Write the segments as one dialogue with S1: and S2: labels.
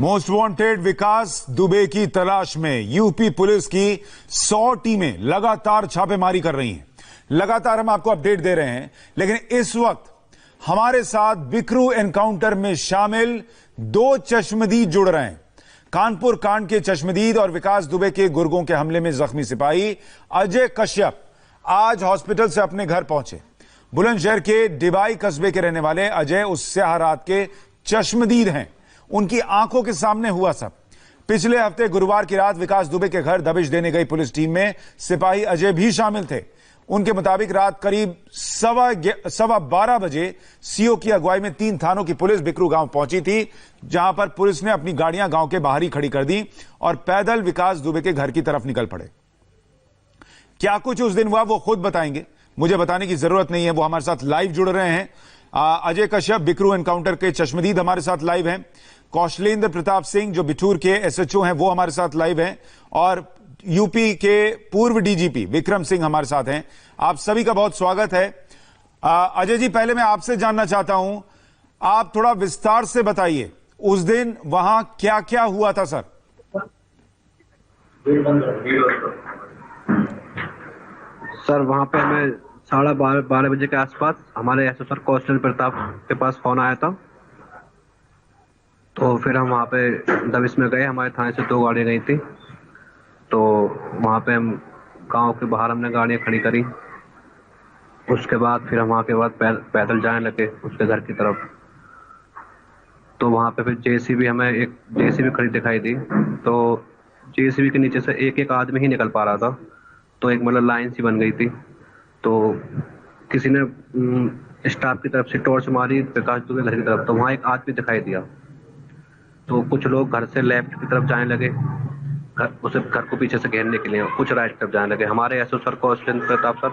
S1: Most wanted विकास दुबे की तलाश में यूपी पुलिस की 100 टीमें लगातार छापेमारी कर रही हैं। लगातार हम आपको अपडेट दे रहे हैं, लेकिन इस वक्त हमारे साथ बिकरू एनकाउंटर में शामिल 2 चश्मदीद जुड़ रहे हैं। कानपुर कांड के चश्मदीद और विकास दुबे के गुर्गों के हमले में जख्मी सिपाही अजय कश्यप आज हॉस्पिटल से अपने घर पहुंचे। बुलंदशहर के डिबाई कस्बे के रहने वाले अजय उस स्याह रात के चश्मदीद हैं। उनकी आंखों के सामने हुआ सब। पिछले हफ्ते गुरुवार की रात विकास दुबे के घर दबिश देने गई पुलिस टीम में सिपाही अजय भी शामिल थे। उनके मुताबिक रात करीब 12:15 बजे सीओ की अगुवाई में 3 थानों की पुलिस बिकरू गांव पहुंची थी, जहां पर पुलिस ने अपनी गाड़ियां गांव के बाहर ही खड़ी कर दी और पैदल विकास दुबे के घर की तरफ निकल पड़े। क्या कुछ उस दिन हुआ वो खुद बताएंगे, मुझे बताने की जरूरत नहीं है। वो हमारे साथ लाइव जुड़ रहे हैं। अजय कश्यप बिकरू एनकाउंटर के चश्मदीद हमारे साथ लाइव हैं। कौशलेंद्र प्रताप सिंह जो बिठूर के एसएचओ हैं वो हमारे साथ लाइव हैं, और यूपी के पूर्व डीजीपी विक्रम सिंह हमारे साथ हैं। आप सभी का बहुत स्वागत है। अजय जी, पहले मैं आपसे जानना चाहता हूं, आप थोड़ा विस्तार से बताइए उस दिन वहां क्या क्या हुआ था सर।
S2: सर वहां पे हमें 12:30 बजे के आसपास हमारे एसओ सर कौशलेंद्र प्रताप के पास फोन आया था। तो फिर हम वहाँ पे दबिश में गए। हमारे थाने से 2 गाड़ियाँ गई थी। तो वहाँ पे हम गांव के बाहर हमने गाड़ियाँ खड़ी करी। उसके बाद फिर हम वहाँ के बाद पैदल जाने लगे उसके घर की तरफ। तो वहाँ पे फिर जेसीबी, हमें एक जेसीबी खड़ी दिखाई दी। तो जेसीबी के नीचे से एक आदमी ही निकल पा रहा था। तो एक मतलब लाइन सी बन गई थी। तो किसी ने स्टाफ की तरफ से टॉर्च मारी विकास दुबे घर की तरफ, तो वहाँ एक आदमी दिखाई दिया। तो कुछ लोग घर से लेफ्ट की तरफ जाने लगे, उसे घर को पीछे से घेरने के लिए। कुछ राइट तरफ जाने लगे। हमारे SO sir Kaushlendra Pratap sir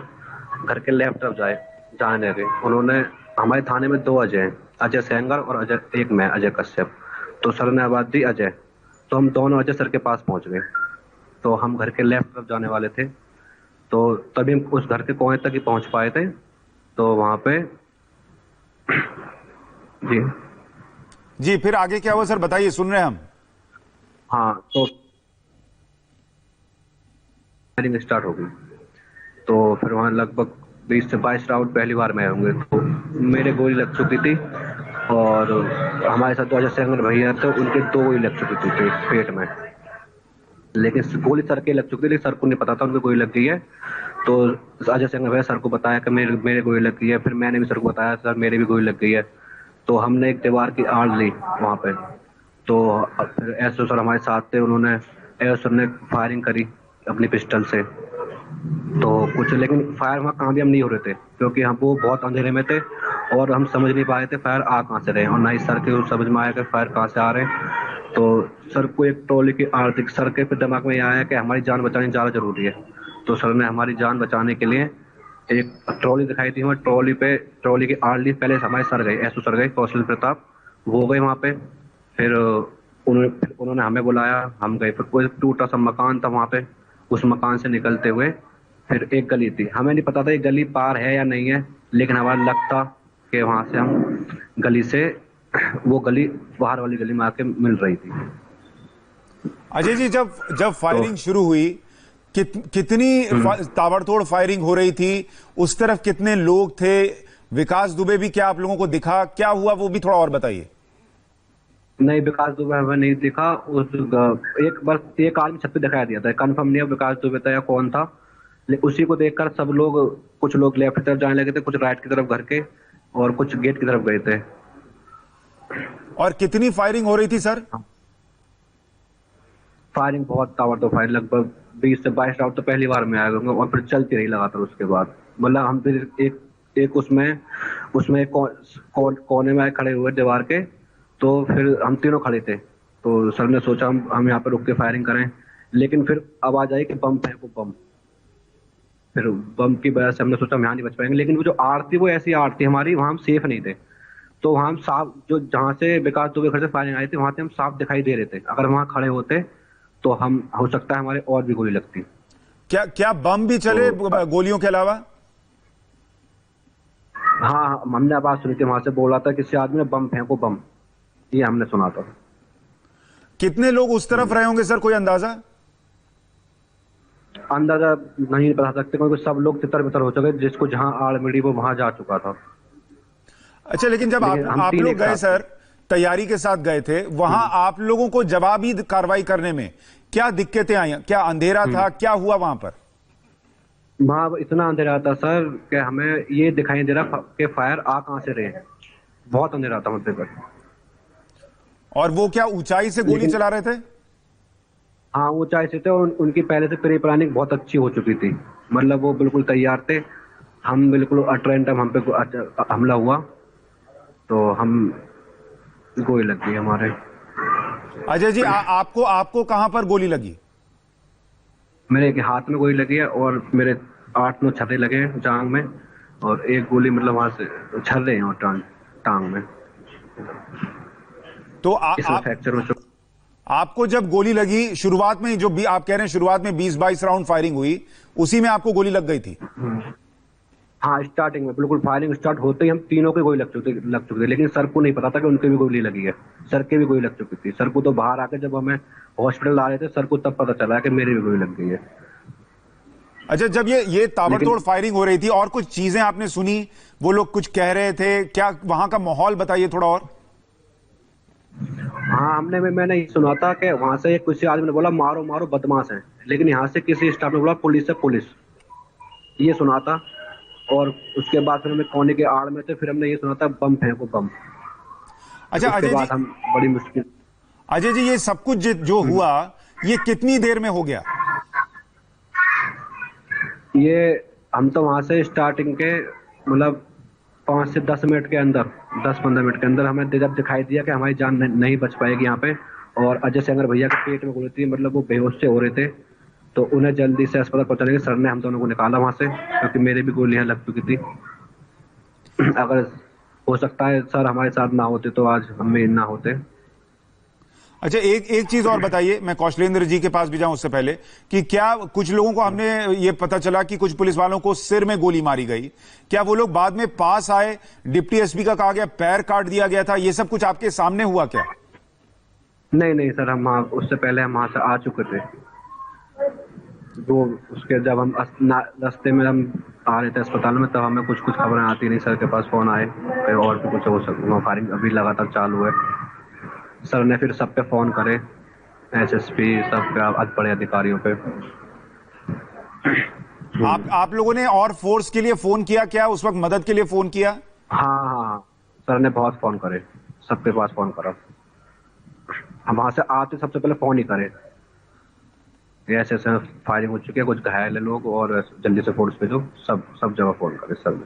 S2: घर के लेफ्ट तरफ जाने लगे। उन्होंने, हमारे थाने में 2 अजय हैं, अजय सेंगर और एक मैं अजय कश्यप। तो सर ने आवाज दी अजय, तो हम दोनों अजय सर के पास पहुंच गए। तो हम घर के लेफ्ट तरफ जाने वाले थे, तो तभी हम उस घर के कोने तक ही पहुंच पाए थे। तो वहां पे
S1: जी फिर आगे क्या हुआ सर, बताइए, सुन रहे हैं हम।
S2: हाँ, तो फायरिंग स्टार्ट हो गई। तो फिर वहां लगभग 20 से 22 राउंड पहली बार में होंगे। तो मेरे गोली लग चुकी थी, और हमारे साथ 2 अजय सेंगर भैया थे, उनके 2 गोली लग चुकी थी पेट में। लेकिन गोली सर के लग चुकी थी, लेकिन सर को नहीं पता था उनको गोली लग गई है। तो अजय सिंह भैया सर को बताया कि मेरे गोली लग गई है। फिर मैंने भी सर को बताया सर मेरे भी गोली लग गई है। तो हमने एक दीवार की आड़ ली वहाँ पे। तो फिर एसओ सर हमारे साथ थे, उन्होंने एसओ सर ने फायरिंग करी अपनी पिस्टल से। तो कुछ, लेकिन फायर वहाँ कामयाब नहीं हो रहे थे, क्योंकि हम वो बहुत अंधेरे में थे और हम समझ नहीं पा रहे थे फायर आ कहाँ से रहे, और ना ही सर के समझ में आया कि फायर कहाँ से आ रहे हैं। तो सर को एक ट्रॉली की आर्थिक, सर के फिर दिमाग में आया कि हमारी जान बचानी ज़्यादा जरूरी है। तो सर ने हमारी जान बचाने के लिए एक ट्रॉली दिखाई थी, हमें ट्रॉली की आड़ ली। पहले हमारे सर गए, एसओ सर गए कौशलेंद्र प्रताप, वो गए वहाँ पे। फिर उन्होंने हमें बुलाया, हम गए। फिर कोई टूटा सा मकान था वहाँ पे, उस मकान से निकलते हुए फिर एक गली थी। हमें नहीं पता था ये गली पार है या नहीं है, लेकिन हमारा लग था कि वहाँ से हम गली से, वो गली बाहर वाली गली में आके मिल रही थी।
S1: अजय जी, जब फायरिंग शुरू हुई, कितनी ताबड़तोड़ फायरिंग हो रही थी? उस तरफ कितने लोग थे? विकास दुबे भी क्या आप लोगों को दिखा? क्या हुआ वो भी थोड़ा और बताइए।
S2: नहीं, विकास दुबे हमें नहीं दिखा। एक आदमी छत पे दिखाई दिया था, कंफर्म नहीं है विकास दुबे था या कौन था। उसी को देखकर सब लोग, कुछ लोग लेफ्ट की तरफ जाने लगे थे, कुछ राइट की तरफ घर के, और कुछ गेट की तरफ गए थे।
S1: और कितनी फायरिंग हो रही थी सर?
S2: फायरिंग बहुत ताबड़तोड़ फायरिंग, लगभग 20 से 22 राउंड तो पहली बार में आए होंगे, और फिर चलती रही लगातार। उसके बाद मतलब हम फिर एक उसमें कोने में खड़े हुए दीवार के। तो फिर हम तीनों खड़े थे। तो सर ने सोचा हम यहाँ पर रुक के फायरिंग करें, लेकिन फिर आवाज आई कि बम फेंको, बम। फिर बम की वजह से हमने सोचा हम यहाँ नहीं बच पाएंगे। लेकिन वो जो आड़ थी वो ऐसी आड़ थी हमारी, वहाँ हम सेफ नहीं थे। तो वहाँ हम साफ, जो जहाँ से विकास दुबे घर से फायरिंग आई थी वहां से हम साफ दिखाई दे रहे थे। अगर वहाँ खड़े होते तो हम, हो सकता है हमारे और भी गोली लगती।
S1: क्या बम भी चले गोलियों के अलावा?
S2: हाँ, हमने आवाज सुनी थी, वहां से बोला था किसी आदमी ने बम फेंको, बम, ये हमने सुना था।
S1: कितने लोग उस तरफ रहे होंगे सर, कोई अंदाजा?
S2: अंदाजा नहीं बता सकते क्योंकि सब लोग तितर बितर हो चुके, जिसको जहां आड़ मिली वो वहां जा चुका था।
S1: अच्छा, लेकिन जब
S2: लेकिन हम
S1: आप
S2: तीन
S1: लोग
S2: एक
S1: गए
S2: साथ
S1: सर, तैयारी के साथ गए थे वहां, आप लोगों को जवाबी कार्रवाई करने में क्या दिक्कतें आई? क्या अंधेरा था, क्या हुआ वहां पर?
S2: वहां इतना अंधेरा था सर कि हमें ये दिखाई दे रहा कि फायर आ कहां से रहे हैं। बहुत अंधेरा था वहां पर।
S1: और वो क्या ऊंचाई से गोली चला रहे थे?
S2: हाँ, ऊंचाई से थे और उनकी पहले से प्री प्लानिंग बहुत अच्छी हो चुकी थी। मतलब वो बिल्कुल तैयार थे। हम बिल्कुल अटरेंट हम पे हमला हुआ तो हम गोली लग गई हमारे।
S1: अजय जी, आपको कहां पर गोली लगी?
S2: मेरे एक हाथ में गोली लगी है और मेरे 8-9 छर्रे लगे हैं जांग में, और एक गोली मतलब वहां से छर्रे हैं और टांग में।
S1: तो
S2: इसमें फ्रैक्चर हो चुका।
S1: आपको जब गोली लगी, शुरुआत में जो भी आप कह रहे हैं, शुरुआत में 20-22 राउंड फायरिंग हुई, उसी में आपको गोली लग गई थी?
S2: हाँ, स्टार्टिंग में बिल्कुल फायरिंग स्टार्ट होते ही हम तीनों की गोली लग चुकी थी, लेकिन सर को नहीं पता था कि उनके भी गोली लगी है। सर के भी गोली लग चुकी थी। सर को तो बाहर आके जब हमें हॉस्पिटल ला रहे थे, सर को तब पता चला कि मेरी भी गोली लग गई है।
S1: अच्छा, जब ये ताबड़तोड़ फायरिंग हो रही थी और कुछ चीजें आपने सुनी, वो लोग कुछ कह रहे थे, क्या वहां का माहौल बताइए थोड़ा और।
S2: हाँ, मैंने ये सुना था कि वहां से किसी आदमी ने बोला मारो मारो बदमाश है, लेकिन यहाँ से किसी स्टाफ ने बोला पुलिस है पुलिस, ये सुना था। और उसके बाद फिर हमें कोने के आड़ में थे, फिर हमने ये सुना था बम फेंको बम।
S1: अच्छा
S2: उसके
S1: अजय
S2: बाद
S1: जी,
S2: हम बड़ी मुश्किल।
S1: अजय जी, ये सब कुछ जो हुआ, ये कितनी देर में हो गया?
S2: ये हम तो वहां से स्टार्टिंग के मतलब 5 से 10 मिनट के अंदर, 10-15 मिनट के अंदर हमें जब दिखाई दिया कि हमारी जान नहीं बच पाएगी यहाँ पे, और अजय सेंगर भैया के पेट में गोली थी, मतलब वो बेहोश से हो रहे थे, तो उन्हें जल्दी से अस्पताल पहुंचाने के सर ने हम दोनों को निकाला वहां से, क्योंकि मेरे भी गोलियां लग चुकी थी। अगर हो सकता है सर हमारे साथ ना होते तो आज हम भी ना होते।
S1: अच्छा, एक चीज और बताइए, मैं कौशलेंद्र जी के पास भी जाऊं उससे पहले, कि क्या कुछ लोगों को हमने ये पता चला कि कुछ पुलिस वालों को सिर में गोली मारी गई, क्या वो लोग बाद में पास आए, डिप्टी एसपी का कहा गया पैर काट दिया गया था, ये सब कुछ आपके सामने हुआ क्या?
S2: नहीं सर, हम उससे पहले हम वहां से आ चुके थे। वो उसके जब हम रास्ते में हम आ रहे थे अस्पताल में, तब हमें कुछ खबरें आती नहीं, सर के पास फोन आए, फिर और भी कुछ हो सकता, फायरिंग अभी लगातार चालू है। सर ने फिर सब पे फोन करे, एसएसपी सब पे, बड़े अधिकारियों पे।
S1: आप लोगों ने और फोर्स के लिए फोन किया क्या, उस वक्त मदद के लिए फोन किया?
S2: हाँ, सर ने बहुत फोन करे, सबके पास फोन करा। हम वहां से आते सबसे पहले फोन ही करे, ऐसे फायरिंग हो चुकी है, कुछ घायल है लोग और जल्दी से फोर्स भेजो, सब जगह फोन करे सर ने।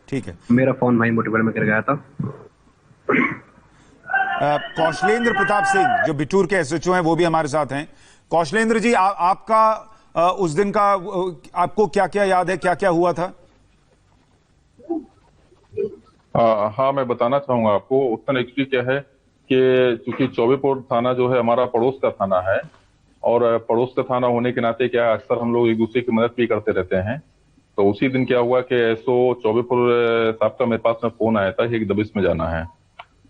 S1: ठीक है।
S2: मेरा फोन वहीं मोटिवेट में गिर गया था।
S1: कौशलेंद्र प्रताप सिंह जो बिटूर के एसएचओ हैं, वो भी हमारे साथ हैं। कौशलेंद्र जी, आपका उस दिन का आपको क्या क्या याद है, क्या क्या हुआ था?
S3: हाँ, मैं बताना चाहूंगा आपको। उस दिन एक्चुअली क्या है कि चूंकि चौबेपुर थाना जो है हमारा पड़ोस का थाना है, और पड़ोस का थाना होने के नाते क्या है, अक्सर हम लोग एक दूसरे की मदद भी करते रहते हैं। तो उसी दिन क्या हुआ कि एसओ चौबेपुर साहब का मेरे पास में फोन आया था कि एक दबिश में जाना है।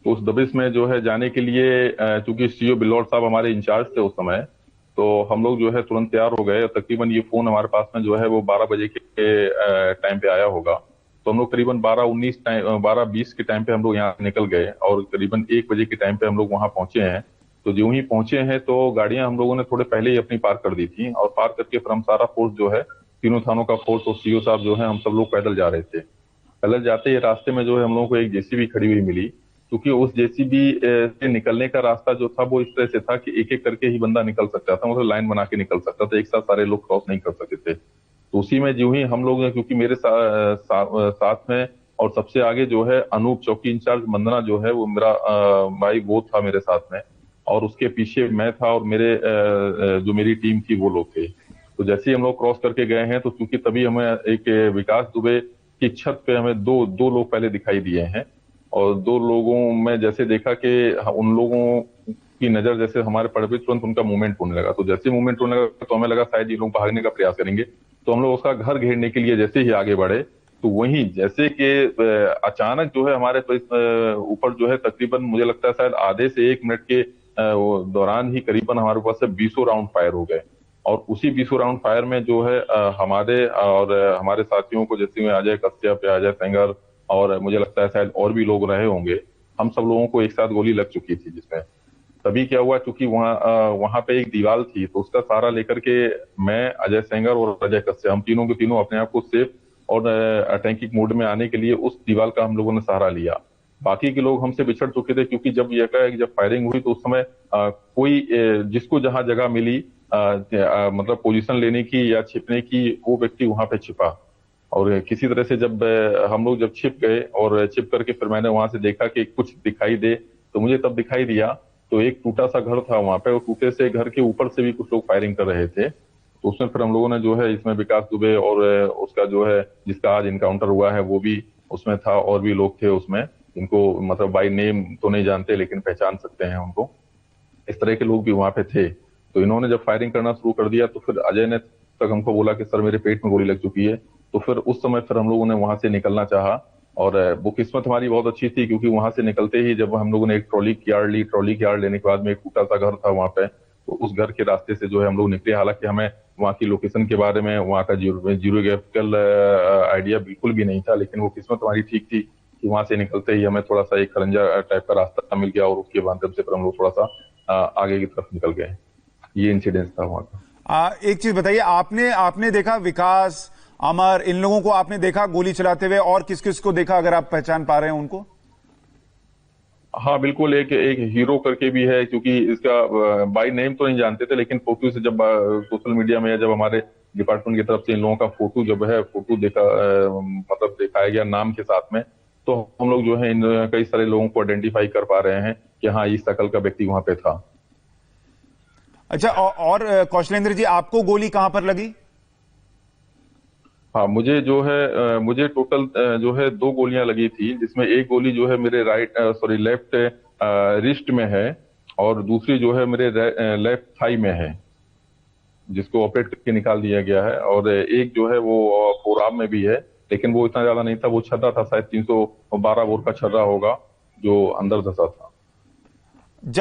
S3: तो उस दबिश में जो है जाने के लिए, चूंकि सीओ बिल्लौर साहब हमारे इंचार्ज थे उस समय, तो हम लोग जो है तुरंत तैयार हो गए। तकरीबन ये फोन हमारे पास में जो है वो 12 बजे के टाइम पे आया होगा। तो हम लोग करीबन 12:20 के टाइम पे हम लोग यहाँ निकल गए, और करीबन 1 बजे के टाइम पे हम लोग वहां पहुंचे हैं। तो जो ही पहुंचे हैं तो गाड़ियां हम लोगों ने थोड़े पहले ही अपनी पार्क कर दी थी, और पार्क करके फिर हम सारा फोर्स जो है, तीनों थानों का फोर्स और सीओ साहब जो है, हम सब लोग पैदल जा रहे थे। पैदल जाते ही रास्ते में जो है हम लोगों को एक जेसीबी खड़ी हुई मिली, क्योंकि उस जेसीबी से निकलने का रास्ता जो था वो इस तरह से था कि एक एक करके ही बंदा निकल सकता था, मतलब लाइन बना के निकल सकता था, एक साथ सारे लोग क्रॉस नहीं कर सकते थे। तो उसी में जो ही हम लोग, क्योंकि मेरे साथ में और सबसे आगे जो है अनूप चौकी इंचार्ज मंदना जो है वो मेरा भाई वो था मेरे साथ में, और उसके पीछे मैं था, और मेरे जो मेरी टीम थी वो लोग थे। तो जैसे ही हम लोग क्रॉस करके गए हैं, तो चूंकि तभी हमें एक विकास दुबे की छत पे हमें दो लोग पहले दिखाई दिए हैं, और 2 लोगों में जैसे देखा कि उन लोगों की नजर जैसे हमारे पड़ पे, तुरंत उनका मूवमेंट होने लगा। तो जैसे मूवमेंट होने लगा तो हमें लगा शायद ये लोग भागने का प्रयास करेंगे। तो हम लोग उसका घर घेरने के लिए जैसे ही आगे बढ़े, तो वहीं जैसे कि अचानक जो है हमारे ऊपर जो है तकरीबन मुझे लगता है शायद आधे से 1 मिनट के वो दौरान ही करीबन हमारे पास से 20 राउंड फायर हो गए। और उसी 20 राउंड फायर में जो है हमारे और हमारे साथियों को, जैसे में अजय कश्यप या अजय सेंगर और मुझे लगता है शायद और भी लोग रहे होंगे, हम सब लोगों को एक साथ गोली लग चुकी थी। जिसमें तभी क्या हुआ, चूंकि वहां पे एक दीवार थी, तो उसका सहारा लेकर के मैं, अजय सेंगर और अजय कश्यप, हम तीनों के तीनों अपने आप को सेफ और अटैकिंग मोड में आने के लिए उस दीवार का हम लोगों ने सहारा लिया। बाकी के लोग हमसे बिछड़ चुके थे, क्योंकि जब फायरिंग हुई तो उस समय कोई जिसको जहां जगह मिली मतलब पोजीशन लेने की या छिपने की, वो व्यक्ति वहां पे छिपा। और किसी तरह से जब हम लोग जब छिप गए और छिप करके फिर मैंने वहां से देखा कि कुछ दिखाई दे, तो मुझे तब दिखाई दिया तो एक टूटा सा घर था वहां पे, और टूटे से घर के ऊपर से भी कुछ लोग फायरिंग कर रहे थे। तो उसमें फिर हम लोगों ने जो है, इसमें विकास दुबे और उसका जो है जिसका आज इनकाउंटर हुआ है वो भी उसमें था, और भी लोग थे उसमें, इनको मतलब बाय नेम तो नहीं जानते लेकिन पहचान सकते हैं उनको। इस तरह के लोग भी वहां पे थे। तो इन्होंने जब फायरिंग करना शुरू कर दिया तो फिर अजय ने तक हमको बोला कि सर मेरे पेट में गोली लग चुकी है। तो फिर उस समय फिर हम लोगों ने वहां से निकलना चाहा, और वो किस्मत हमारी बहुत अच्छी थी, क्योंकि वहां से निकलते ही जब हम लोगों ने एक ट्रॉली की यार्ड ली, ट्रॉली की यार्ड लेने के बाद में एक टूटा सा घर था वहां पे, तो उस घर के रास्ते से जो है हम लोग निकले। हालांकि हमें वहाँ की लोकेशन के बारे में, वहाँ का जियोग्राफिकल आइडिया बिल्कुल भी नहीं था, लेकिन वो किस्मत हमारी ठीक थी कि वहां से निकलते ही हमें थोड़ा सा एक खरंजा टाइप का रास्ता मिल गया, और उसके माध्यम से फिर हम लोग थोड़ा सा आगे की तरफ निकल गए। ये इंसिडेंस था वहां का।
S1: एक चीज बताइए, आपने देखा विकास, अमर, इन लोगों को आपने देखा गोली चलाते हुए, और किस किस को देखा, अगर आप पहचान पा रहे हैं उनको?
S3: हाँ बिल्कुल, एक एक हीरो करके भी है, क्योंकि इसका बाय नेम तो नहीं जानते थे, लेकिन फोटो से जब सोशल मीडिया में जब हमारे डिपार्टमेंट की तरफ से इन लोगों का फोटो जब है फोटो मतलब दिखाया गया नाम के साथ में, तो हम लोग जो है इन कई सारे लोगों को आइडेंटिफाई कर पा रहे हैं कि हाँ इस शकल का व्यक्ति वहां पे था।
S1: अच्छा, और कौशलेंद्र जी, आपको गोली कहां पर लगी?
S3: हाँ मुझे जो है मुझे टोटल जो है 2 गोलियां लगी थी, जिसमें एक गोली जो है मेरे लेफ्ट रिस्ट में है, और दूसरी जो है मेरे लेफ्ट थाई में है, जिसको ऑपरेट करके निकाल दिया गया है। और एक जो है वो फोरआर्म में भी है, लेकिन वो इतना ज्यादा नहीं था, वो छर्रा था, शायद 312 बोर का छर्रा होगा जो अंदर धंसा था।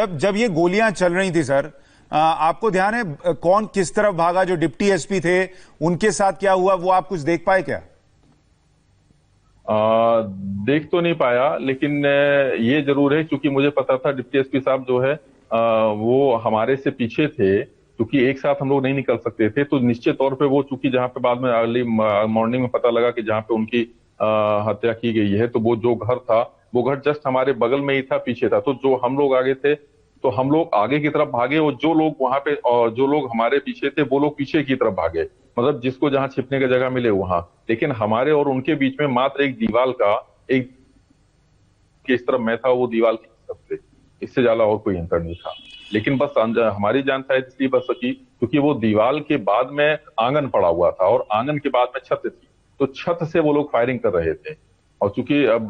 S1: जब ये गोलियां चल रही थी सर, आपको ध्यान है कौन किस तरफ भागा? जो डिप्टी एसपी थे उनके साथ क्या हुआ, वो आप कुछ देख पाए क्या?
S3: देख तो नहीं पाया, लेकिन ये जरूर है, क्योंकि मुझे पता था डिप्टी एसपी साहब जो है वो हमारे से पीछे थे, क्योंकि एक साथ हम लोग नहीं निकल सकते थे। तो निश्चित तौर पे वो, चूंकि जहां पे बाद में अर्ली मॉर्निंग में पता लगा कि जहां पे उनकी हत्या की गई है, तो वो जो घर था वो घर जस्ट हमारे बगल में ही था, पीछे था। तो जो हम लोग आगे थे तो हम लोग आगे की तरफ भागे, और जो लोग वहां पे और जो लोग हमारे पीछे थे वो लोग पीछे की तरफ भागे, मतलब जिसको जहां छिपने की जगह मिले वहां। लेकिन हमारे और उनके बीच में मात्र एक दीवार का, एक किस तरफ मैं था वो दीवार की तरफ से, इससे ज्यादा और कोई अंतर नहीं था। लेकिन बस हमारी जान शायद इसलिए बच सकी क्योंकि वो दीवार के बाद में आंगन पड़ा हुआ था, और आंगन के बाद में छत थी, तो छत से वो लोग फायरिंग कर रहे थे। और चूंकि अब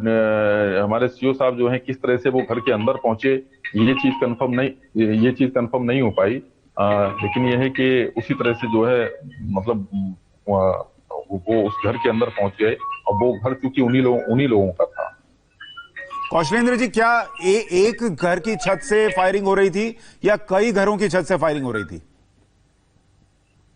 S3: हमारे सीओ साहब जो हैं किस तरह से वो घर के अंदर पहुंचे, ये चीज कंफर्म नहीं हो पाई। लेकिन ये है कि उसी तरह से जो है मतलब वो उस घर के अंदर पहुंच गए, और वो घर चूंकि उन्हीं लोगों का था।
S1: कौशलेंद्र जी, क्या एक घर की छत से फायरिंग हो रही थी या कई घरों की छत से फायरिंग हो रही थी?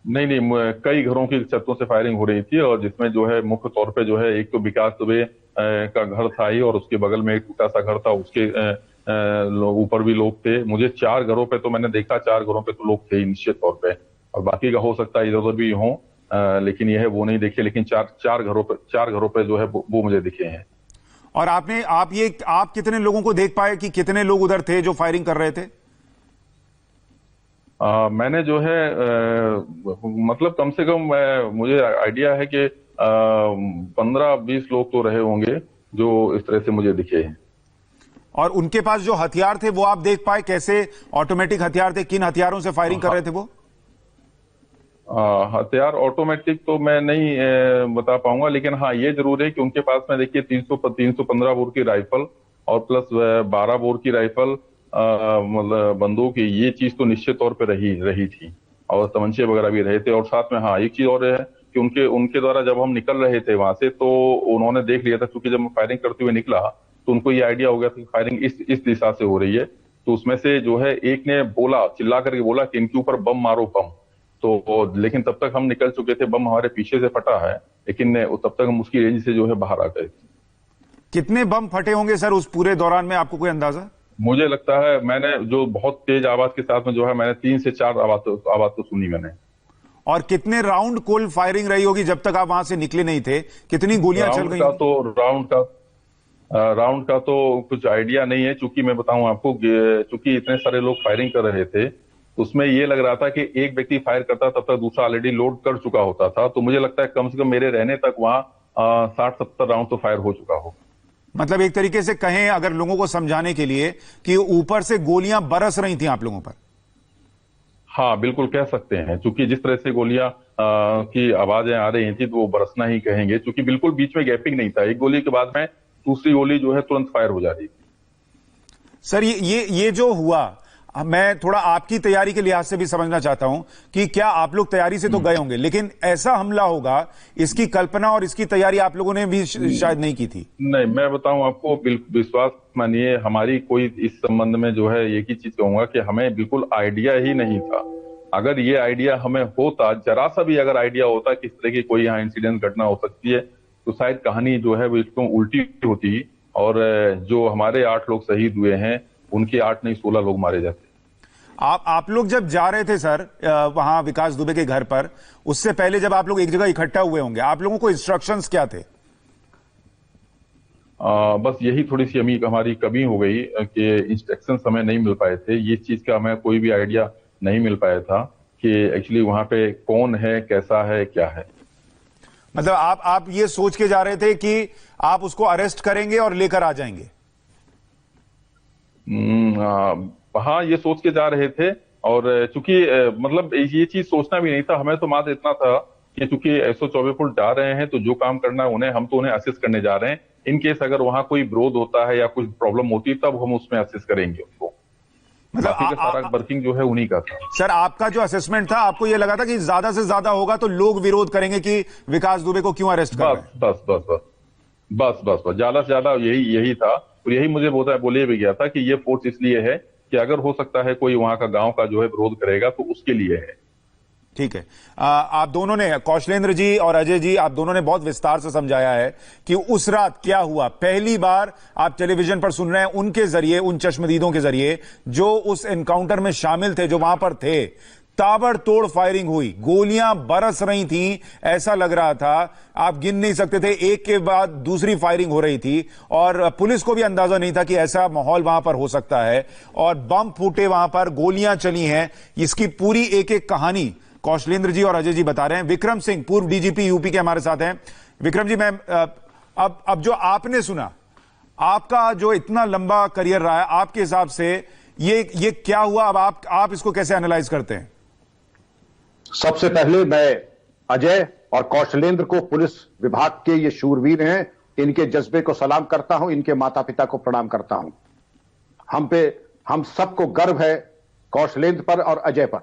S3: नहीं, कई घरों की छतों से फायरिंग हो रही थी, और जिसमें जो है मुख्य तौर पे जो है एक तो विकास दुबे का घर था ही, और उसके बगल में एक टूटा सा घर था, उसके ऊपर भी लोग थे। मुझे 4 घरों पे तो मैंने देखा, 4 घरों पे तो लोग थे निश्चित तौर पे, और बाकी का हो सकता है इधर उधर भी हो, लेकिन यह है वो नहीं देखे। लेकिन चार घरों पे जो है वो मुझे दिखे हैं।
S1: और आप कितने लोगों को देख पाए कि कितने लोग उधर थे जो फायरिंग कर रहे थे?
S3: मैंने जो है मतलब कम से कम मुझे आइडिया है कि 15-20 लोग तो रहे होंगे जो इस तरह से मुझे दिखे हैं।
S1: और उनके पास जो हथियार थे वो आप देख पाए? कैसे ऑटोमेटिक हथियार थे? किन हथियारों से फायरिंग कर रहे थे वो?
S3: हथियार ऑटोमेटिक तो मैं नहीं बता पाऊंगा, लेकिन हाँ ये जरूर है कि उनके पास में देखिए 315 बोर की राइफल और प्लस 12 बोर की राइफल, मतलब बंदूक, ये चीज तो निश्चित तौर पे रही थी, और तमंचे वगैरह भी रहे थे। और साथ में हाँ एक चीज और है कि उनके द्वारा जब हम निकल रहे थे वहां से, तो उन्होंने देख लिया था, क्योंकि जब मैं फायरिंग करते हुए निकला तो उनको ये आइडिया हो गया था कि फायरिंग इस दिशा से हो रही है। तो उसमें से जो है एक ने बोला, चिल्ला करके बोला कि इनके ऊपर बम मारो बम। तो लेकिन तब तक हम निकल चुके थे, बम हमारे पीछे से फटा है, लेकिन तब तक हम उसकी रेंज से जो है बाहर आ गए।
S1: कितने बम फटे होंगे सर उस पूरे दौरान में, आपको कोई अंदाजा?
S3: मुझे लगता है मैंने जो बहुत तेज आवाज के साथ में जो है मैंने 3 से 4 आवाज तो सुनी मैंने।
S1: और कितने राउंड कोल्ड फायरिंग रही होगी जब तक आप वहां से निकले नहीं थे? कितनी गोलियां चल गई?
S3: राउंड का तो कुछ आइडिया नहीं है, चूंकि मैं बताऊं आपको, चूंकि इतने सारे लोग फायरिंग कर रहे थे, उसमें ये लग रहा था कि एक व्यक्ति फायर करता तब तक दूसरा ऑलरेडी लोड कर चुका होता था। तो मुझे लगता है कम से कम मेरे रहने तक वहां 60-70 राउंड तो फायर हो चुका हो।
S1: मतलब एक तरीके से कहें अगर लोगों को समझाने के लिए कि ऊपर से गोलियां बरस रही थी आप लोगों पर।
S3: हाँ बिल्कुल कह सकते हैं, क्योंकि जिस तरह से गोलियां की आवाजें आ रही थी तो वो बरसना ही कहेंगे, क्योंकि बिल्कुल बीच में गैपिंग नहीं था। एक गोली के बाद में दूसरी गोली जो है तुरंत फायर हो जा रही थी।
S1: सर ये जो हुआ, मैं थोड़ा आपकी तैयारी के लिहाज से भी समझना चाहता हूं कि क्या आप लोग तैयारी से तो गए होंगे, लेकिन ऐसा हमला होगा इसकी कल्पना और इसकी तैयारी आप लोगों ने भी शायद नहीं की थी।
S3: नहीं, मैं बताऊं आपको, विश्वास मानिए, हमारी कोई इस संबंध में जो है एक ही चीज कहूंगा कि हमें बिल्कुल आइडिया ही नहीं था। अगर ये आइडिया हमें होता, जरा सा भी अगर आइडिया होता कि इस तरह की कोई यहाँ इंसिडेंट घटना हो सकती है, तो शायद कहानी जो है वो एकदम उल्टी होती और जो हमारे 8 लोग शहीद हुए हैं उनके 8 नहीं 16 लोग मारे जाते।
S1: आप लोग जब जा रहे थे सर वहां विकास दुबे के घर पर, उससे पहले जब आप लोग एक जगह इकट्ठा हुए होंगे, आप लोगों को इंस्ट्रक्शंस क्या थे?
S3: बस यही थोड़ी सी हमारी कमी हो गई कि इंस्ट्रक्शंस हमें नहीं मिल पाए थे। ये चीज का हमें कोई भी आइडिया नहीं मिल पाया था कि एक्चुअली वहां पे कौन है, कैसा है, क्या है।
S1: मतलब आप ये सोच के जा रहे थे कि आप उसको अरेस्ट करेंगे और लेकर आ जाएंगे?
S3: हाँ, ये सोच के जा रहे थे, और चूंकि मतलब ये चीज सोचना भी नहीं था हमें, तो मात्र इतना था कि चूंकि 124 फुट जा रहे हैं तो जो काम करना है उन्हें, हम तो उन्हें असिस्ट करने जा रहे हैं। इन केस अगर वहां कोई विरोध होता है या कुछ प्रॉब्लम होती है तब हम उसमें असिस्ट करेंगे उसको।
S1: मतलब
S3: बाकी का सारा वर्किंग जो है उन्हीं का था।
S1: सर आपका जो असेसमेंट था, आपको ये लगा था कि ज्यादा से ज्यादा होगा तो लोग विरोध करेंगे कि विकास दुबे को क्यों अरेस्ट कर रहे हैं?
S3: बस ज्यादा से ज्यादा यही था, और यही मुझे बोले भी गया था कि ये फोर्स इसलिए है कि अगर हो सकता है कोई वहां का गांव का जो है विरोध करेगा तो उसके लिए है।
S1: ठीक है। आप दोनों ने, कौशलेंद्र जी और अजय जी, आप दोनों ने बहुत विस्तार से समझाया है कि उस रात क्या हुआ। पहली बार आप टेलीविजन पर सुन रहे हैं उनके जरिए, उन चश्मदीदों के जरिए जो उस एनकाउंटर में शामिल थे, जो वहां पर थे। ताबड़तोड़ फायरिंग हुई, गोलियां बरस रही थीं, ऐसा लग रहा था आप गिन नहीं सकते थे, एक के बाद दूसरी फायरिंग हो रही थी, और पुलिस को भी अंदाजा नहीं था कि ऐसा माहौल वहां पर हो सकता है। और बम फूटे वहां पर, गोलियां चली हैं। इसकी पूरी एक एक कहानी कौशलेंद्र जी और अजय जी बता रहे हैं। विक्रम सिंह, पूर्व डीजीपी यूपी के हमारे साथ हैं। विक्रम जी, मैं अब जो आपने सुना, आपका जो इतना लंबा करियर रहा है, आपके हिसाब से ये क्या हुआ? अब आप इसको कैसे एनालाइज करते हैं?
S4: सबसे पहले मैं अजय और कौशलेंद्र को, पुलिस विभाग के ये शूरवीर हैं, इनके जज्बे को सलाम करता हूं, इनके माता पिता को प्रणाम करता हूं। हम सबको गर्व है कौशलेंद्र पर और अजय पर,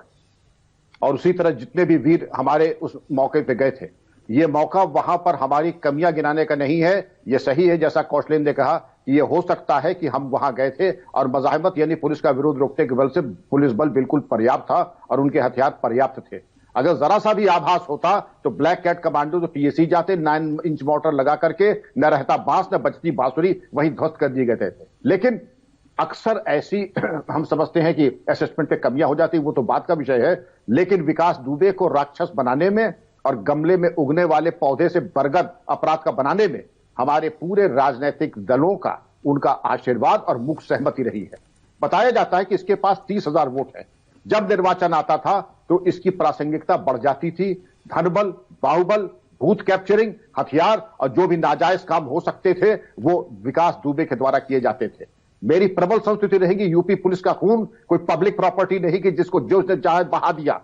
S4: और उसी तरह जितने भी वीर हमारे उस मौके पे गए थे। ये मौका वहां पर हमारी कमियां गिनाने का नहीं है। ये सही है जैसा कौशलेंद्र ने कहा कि ये हो सकता है कि हम वहां गए थे और मज़ाहमत यानी पुलिस का विरोध रोकने के बल से पुलिस बल बिल्कुल पर्याप्त था और उनके हथियार पर्याप्त थे। अगर जरा सा भी आभास होता तो ब्लैक कैट कमांडो तो पीएसी जाते, 9 इंच मोटर लगा करके, न रहता बांस न बजती बांसुरी, वहीं ध्वस्त कर दिए गए थे। लेकिन अक्सर ऐसी हम समझते हैं कि असेसमेंट पे कमियां हो जाती, वो तो बात का विषय है। लेकिन विकास दुबे को राक्षस बनाने में और गमले में उगने वाले पौधे से बरगद अपराध का बनाने में हमारे पूरे राजनीतिक दलों का, उनका आशीर्वाद और मुख्य सहमति रही है। बताया जाता है कि इसके पास 30,000 वोट है। जब निर्वाचन आता था तो इसकी प्रासंगिकता बढ़ जाती थी। धनबल, बाहुबल, बूथ कैप्चरिंग, हथियार और जो भी नाजायज काम हो सकते थे वो विकास दुबे के द्वारा किए जाते थे। मेरी प्रबल संस्कृति रहेगी, यूपी पुलिस का खून कोई पब्लिक प्रॉपर्टी नहीं कि जिसको जो चाहे बहा दिया।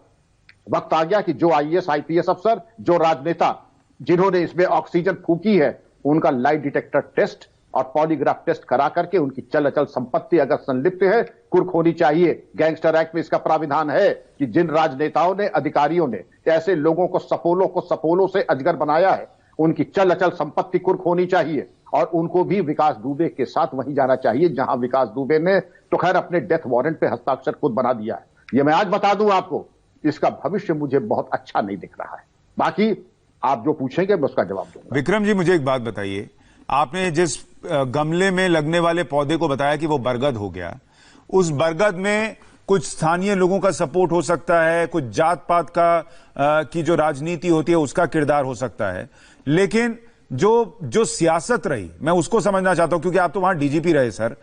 S4: वक्त आ गया कि जो आईएएस आईपीएस अफसर, जो राजनेता जिन्होंने इसमें ऑक्सीजन फूकी है, उनका लाइट डिटेक्टर टेस्ट और पॉलीग्राफ टेस्ट करा करके उनकी चल अचल संपत्ति अगर संलिप्त है, कुर्क होनी चाहिए। गैंगस्टर एक्ट में इसका प्राविधान है कि जिन राजनेताओं ने, अधिकारियों ने ऐसे लोगों को सपोलों से अजगर बनाया है, उनकी चल अचल संपत्ति कुर्क होनी चाहिए। और उनको भी विकास दुबे के साथ वहीं जाना चाहिए जहां विकास दुबे ने तो खैर अपने डेथ वारंट पे हस्ताक्षर खुद बना दिया है। ये मैं आज बता दूं आपको, इसका भविष्य मुझे बहुत अच्छा नहीं दिख रहा है। बाकी आप जो पूछेंगे मैं उसका जवाब दूंगा।
S1: विक्रम जी, मुझे एक बात बताइए, आपने जिस गमले में लगने वाले पौधे को बताया कि वो बरगद हो गया, उस बरगद में कुछ स्थानीय लोगों का सपोर्ट हो सकता है, कुछ जात पात का की जो राजनीति होती है उसका किरदार हो सकता है, लेकिन जो सियासत रही मैं उसको समझना चाहता हूं, क्योंकि आप तो वहां डीजीपी रहे सर।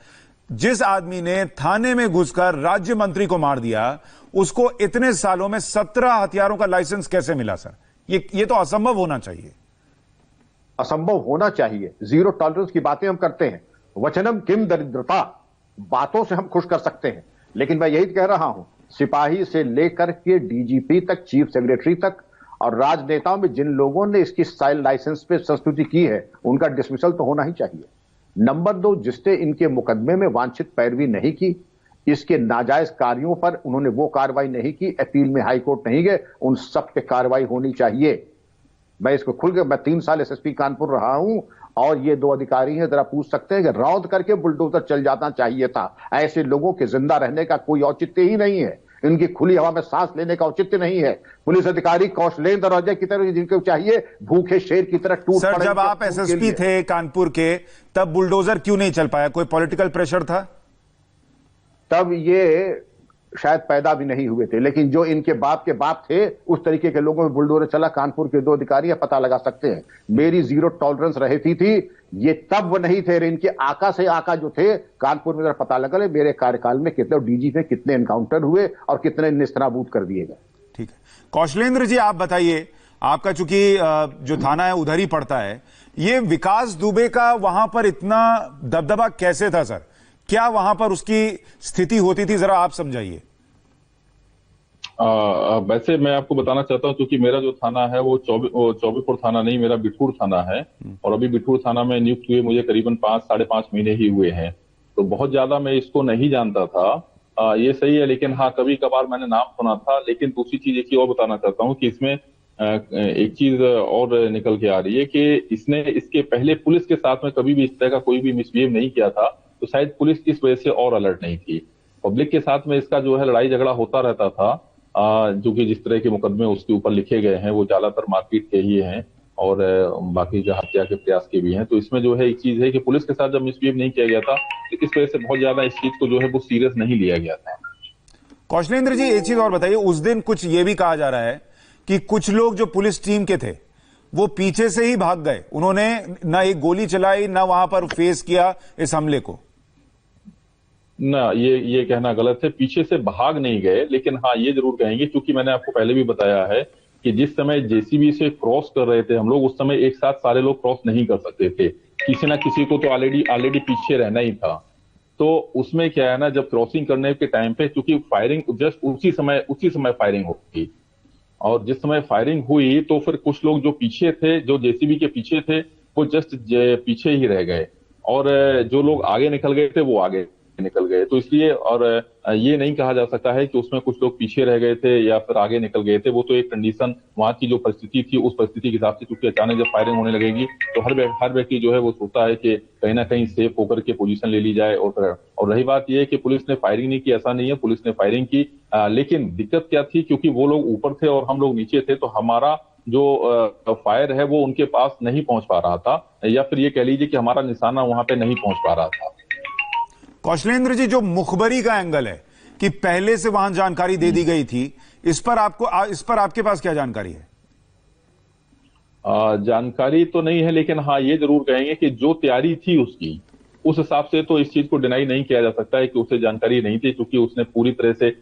S1: जिस आदमी ने थाने में घुसकर राज्य मंत्री को मार दिया, उसको इतने सालों में 17 हथियारों का लाइसेंस कैसे मिला सर? ये तो असंभव होना चाहिए।
S4: असंभव होना चाहिए। जीरो टॉलरेंस की बातें हम करते हैं, वचनम किम दरिद्रता, बातों से हम खुश कर सकते हैं, लेकिन मैं यही कह रहा हूं, सिपाही से लेकर के डीजीपी तक, चीफ सेक्रेटरी तक और राजनेताओं में जिन लोगों ने इसकी स्टाइल लाइसेंस पे संस्तुति की है, उनका डिसमिसल तो होना ही चाहिए। नंबर 2, जिसने इनके मुकदमे में वांछित पैरवी नहीं की, इसके नाजायज कार्यों पर उन्होंने वो कार्रवाई नहीं की, अपील में हाईकोर्ट नहीं गए, उन सब पे कार्रवाई होनी चाहिए। मैं इसको खुल के, मैं 3 साल एसएसपी कानपुर रहा हूं और ये 2 अधिकारी हैं, जरा पूछ सकते हैं कि रौंद करके बुलडोजर चल जाना चाहिए था। ऐसे लोगों के जिंदा रहने का कोई औचित्य ही नहीं है, इनकी खुली हवा में सांस लेने का औचित्य नहीं है। पुलिस अधिकारी कौशलेंद्र और अजय की तरह जिनको चाहिए भूखे शेर की तरह टूट
S1: सर,
S4: पड़े।
S1: जब आप एसएसपी थे कानपुर के, तब बुलडोजर क्यों नहीं चल पाया? कोई पॉलिटिकल प्रेशर था?
S4: तब ये शायद पैदा भी नहीं हुए थे, लेकिन जो इनके बाप के बाप थे उस तरीके के लोगों में बुलडोजर चला। कानपुर के 2 अधिकारी पता लगा सकते हैं। मेरी जीरो टॉलरेंस रहती थी, ये तब वो नहीं थे। इनके आका से आका जो थे कानपुर में, जरा पता लगा ले मेरे कार्यकाल में कितने डीजी में कितने एनकाउंटर हुए और कितने निस्तानाबूद कर दिए गए।
S1: ठीक है, कौशलेंद्र जी आप बताइए, आपका चूंकि जो थाना है उधर ही पड़ता है, ये विकास दुबे का वहां पर इतना दबदबा कैसे था सर? क्या वहां पर उसकी स्थिति होती थी, जरा आप समझाइए।
S3: वैसे मैं आपको बताना चाहता हूं, क्योंकि मेरा जो थाना है वो चौबेपुर थाना नहीं, मेरा बिठूर थाना है। और अभी बिठूर थाना में नियुक्त हुए मुझे करीबन 5-5.5 महीने ही हुए हैं, तो बहुत ज्यादा मैं इसको नहीं जानता था। ये सही है, लेकिन हाँ कभी कभार मैंने नाम सुना था। लेकिन दूसरी चीज एक और बताना चाहता हूँ कि इसमें एक चीज और निकल के आ रही है कि इसने इसके पहले पुलिस के साथ में कभी भी इस तरह का कोई भी मिसबिहेव नहीं किया था, तो शायद पुलिस इस वजह से और अलर्ट नहीं थी। पब्लिक के साथ में इसका जो है लड़ाई झगड़ा होता रहता था, जो कि जिस तरह के मुकदमे उसके ऊपर लिखे गए हैं वो ज्यादातर मारपीट के ही हैं और बाकी जो हत्या के प्रयास के भी हैं। तो इसमें जो है एक चीज है कि पुलिस के साथ जब मिसबिहेव नहीं किया गया था, तो इस वजह से बहुत ज्यादा इस चीज को जो है वो सीरियस नहीं लिया गया था।
S1: कौशलेंद्र जी एक चीज और बताइए, उस दिन कुछ ये भी कहा जा रहा है कि कुछ लोग जो पुलिस टीम के थे वो पीछे से ही भाग गए, उन्होंने ना एक गोली चलाई ना वहां पर फेस किया इस हमले को।
S3: ना, ये कहना गलत है, पीछे से भाग नहीं गए, लेकिन हाँ ये जरूर कहेंगे, क्योंकि मैंने आपको पहले भी बताया है कि जिस समय जेसीबी से क्रॉस कर रहे थे हम लोग, उस समय एक साथ सारे लोग क्रॉस नहीं कर सकते थे, किसी ना किसी को तो ऑलरेडी पीछे रहना ही था। तो उसमें क्या है ना, जब क्रॉसिंग करने के टाइम पे चूंकि फायरिंग जस्ट उसी समय फायरिंग होगी, और जिस समय फायरिंग हुई तो फिर कुछ लोग जो पीछे थे, जो जेसीबी के पीछे थे, वो जस्ट पीछे ही रह गए, और जो लोग आगे निकल गए थे वो आगे निकल गए। तो इसलिए, और ये नहीं कहा जा सकता है कि उसमें कुछ लोग पीछे रह गए थे या फिर आगे निकल गए थे। वो तो एक कंडीशन, वहां की जो परिस्थिति थी उस परिस्थिति के हिसाब से, क्योंकि अचानक जब फायरिंग होने लगेगी तो हर व्यक्ति जो है वो सोचता है कि कहीं ना कहीं सेफ होकर के पोजीशन ले ली जाए। और रही बात यह है कि पुलिस ने फायरिंग नहीं की, ऐसा नहीं है, पुलिस ने फायरिंग की, लेकिन दिक्कत क्या थी, क्योंकि वो लोग ऊपर थे और हम लोग नीचे थे, तो हमारा जो फायर है वो उनके पास नहीं पहुंच पा रहा था, या फिर ये कह लीजिए कि हमारा निशाना वहां पे नहीं पहुंच पा रहा था।
S1: कौशलेंद्र जी, जो मुखबरी का एंगल है कि पहले से वहां जानकारी दे दी गई थी, इस पर आपके पास क्या जानकारी है?
S3: जानकारी तो नहीं है, लेकिन हाँ ये जरूर कहेंगे कि जो तैयारी थी उसकी, उस हिसाब से तो इस चीज को डिनाई नहीं किया जा सकता है कि उसे जानकारी नहीं थी, क्योंकि उसने पूरी तरह से,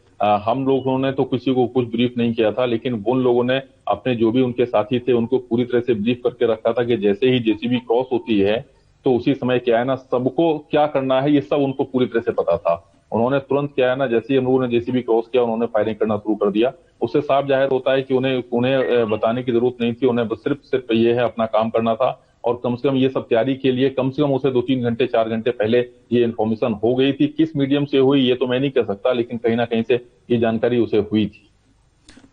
S3: हम लोगों ने तो किसी को कुछ ब्रीफ नहीं किया था, लेकिन उन लोगों ने अपने जो भी उनके साथी थे उनको पूरी तरह से ब्रीफ करके रखा था कि जैसे ही जेसीबी क्रॉस होती है तो उसी समय क्या है ना, सबको क्या करना है ये सब उनको पूरी तरह से पता था। उन्होंने तुरंत क्या है ना, जैसे ही हम लोगों ने जेसीबी क्रॉस किया उन्होंने फायरिंग करना शुरू कर दिया। उससे साफ जाहिर होता है कि उन्हें बताने की जरूरत नहीं थी, उन्हें सिर्फ ये है अपना काम करना था, और कम से कम ये सब तैयारी के लिए कम से कम उसे 2-3 घंटे 4 घंटे पहले ये इन्फॉर्मेशन हो गई थी। किस मीडियम से हुई ये तो मैं नहीं कह सकता, लेकिन कहीं ना कहीं से ये जानकारी उसे हुई थी।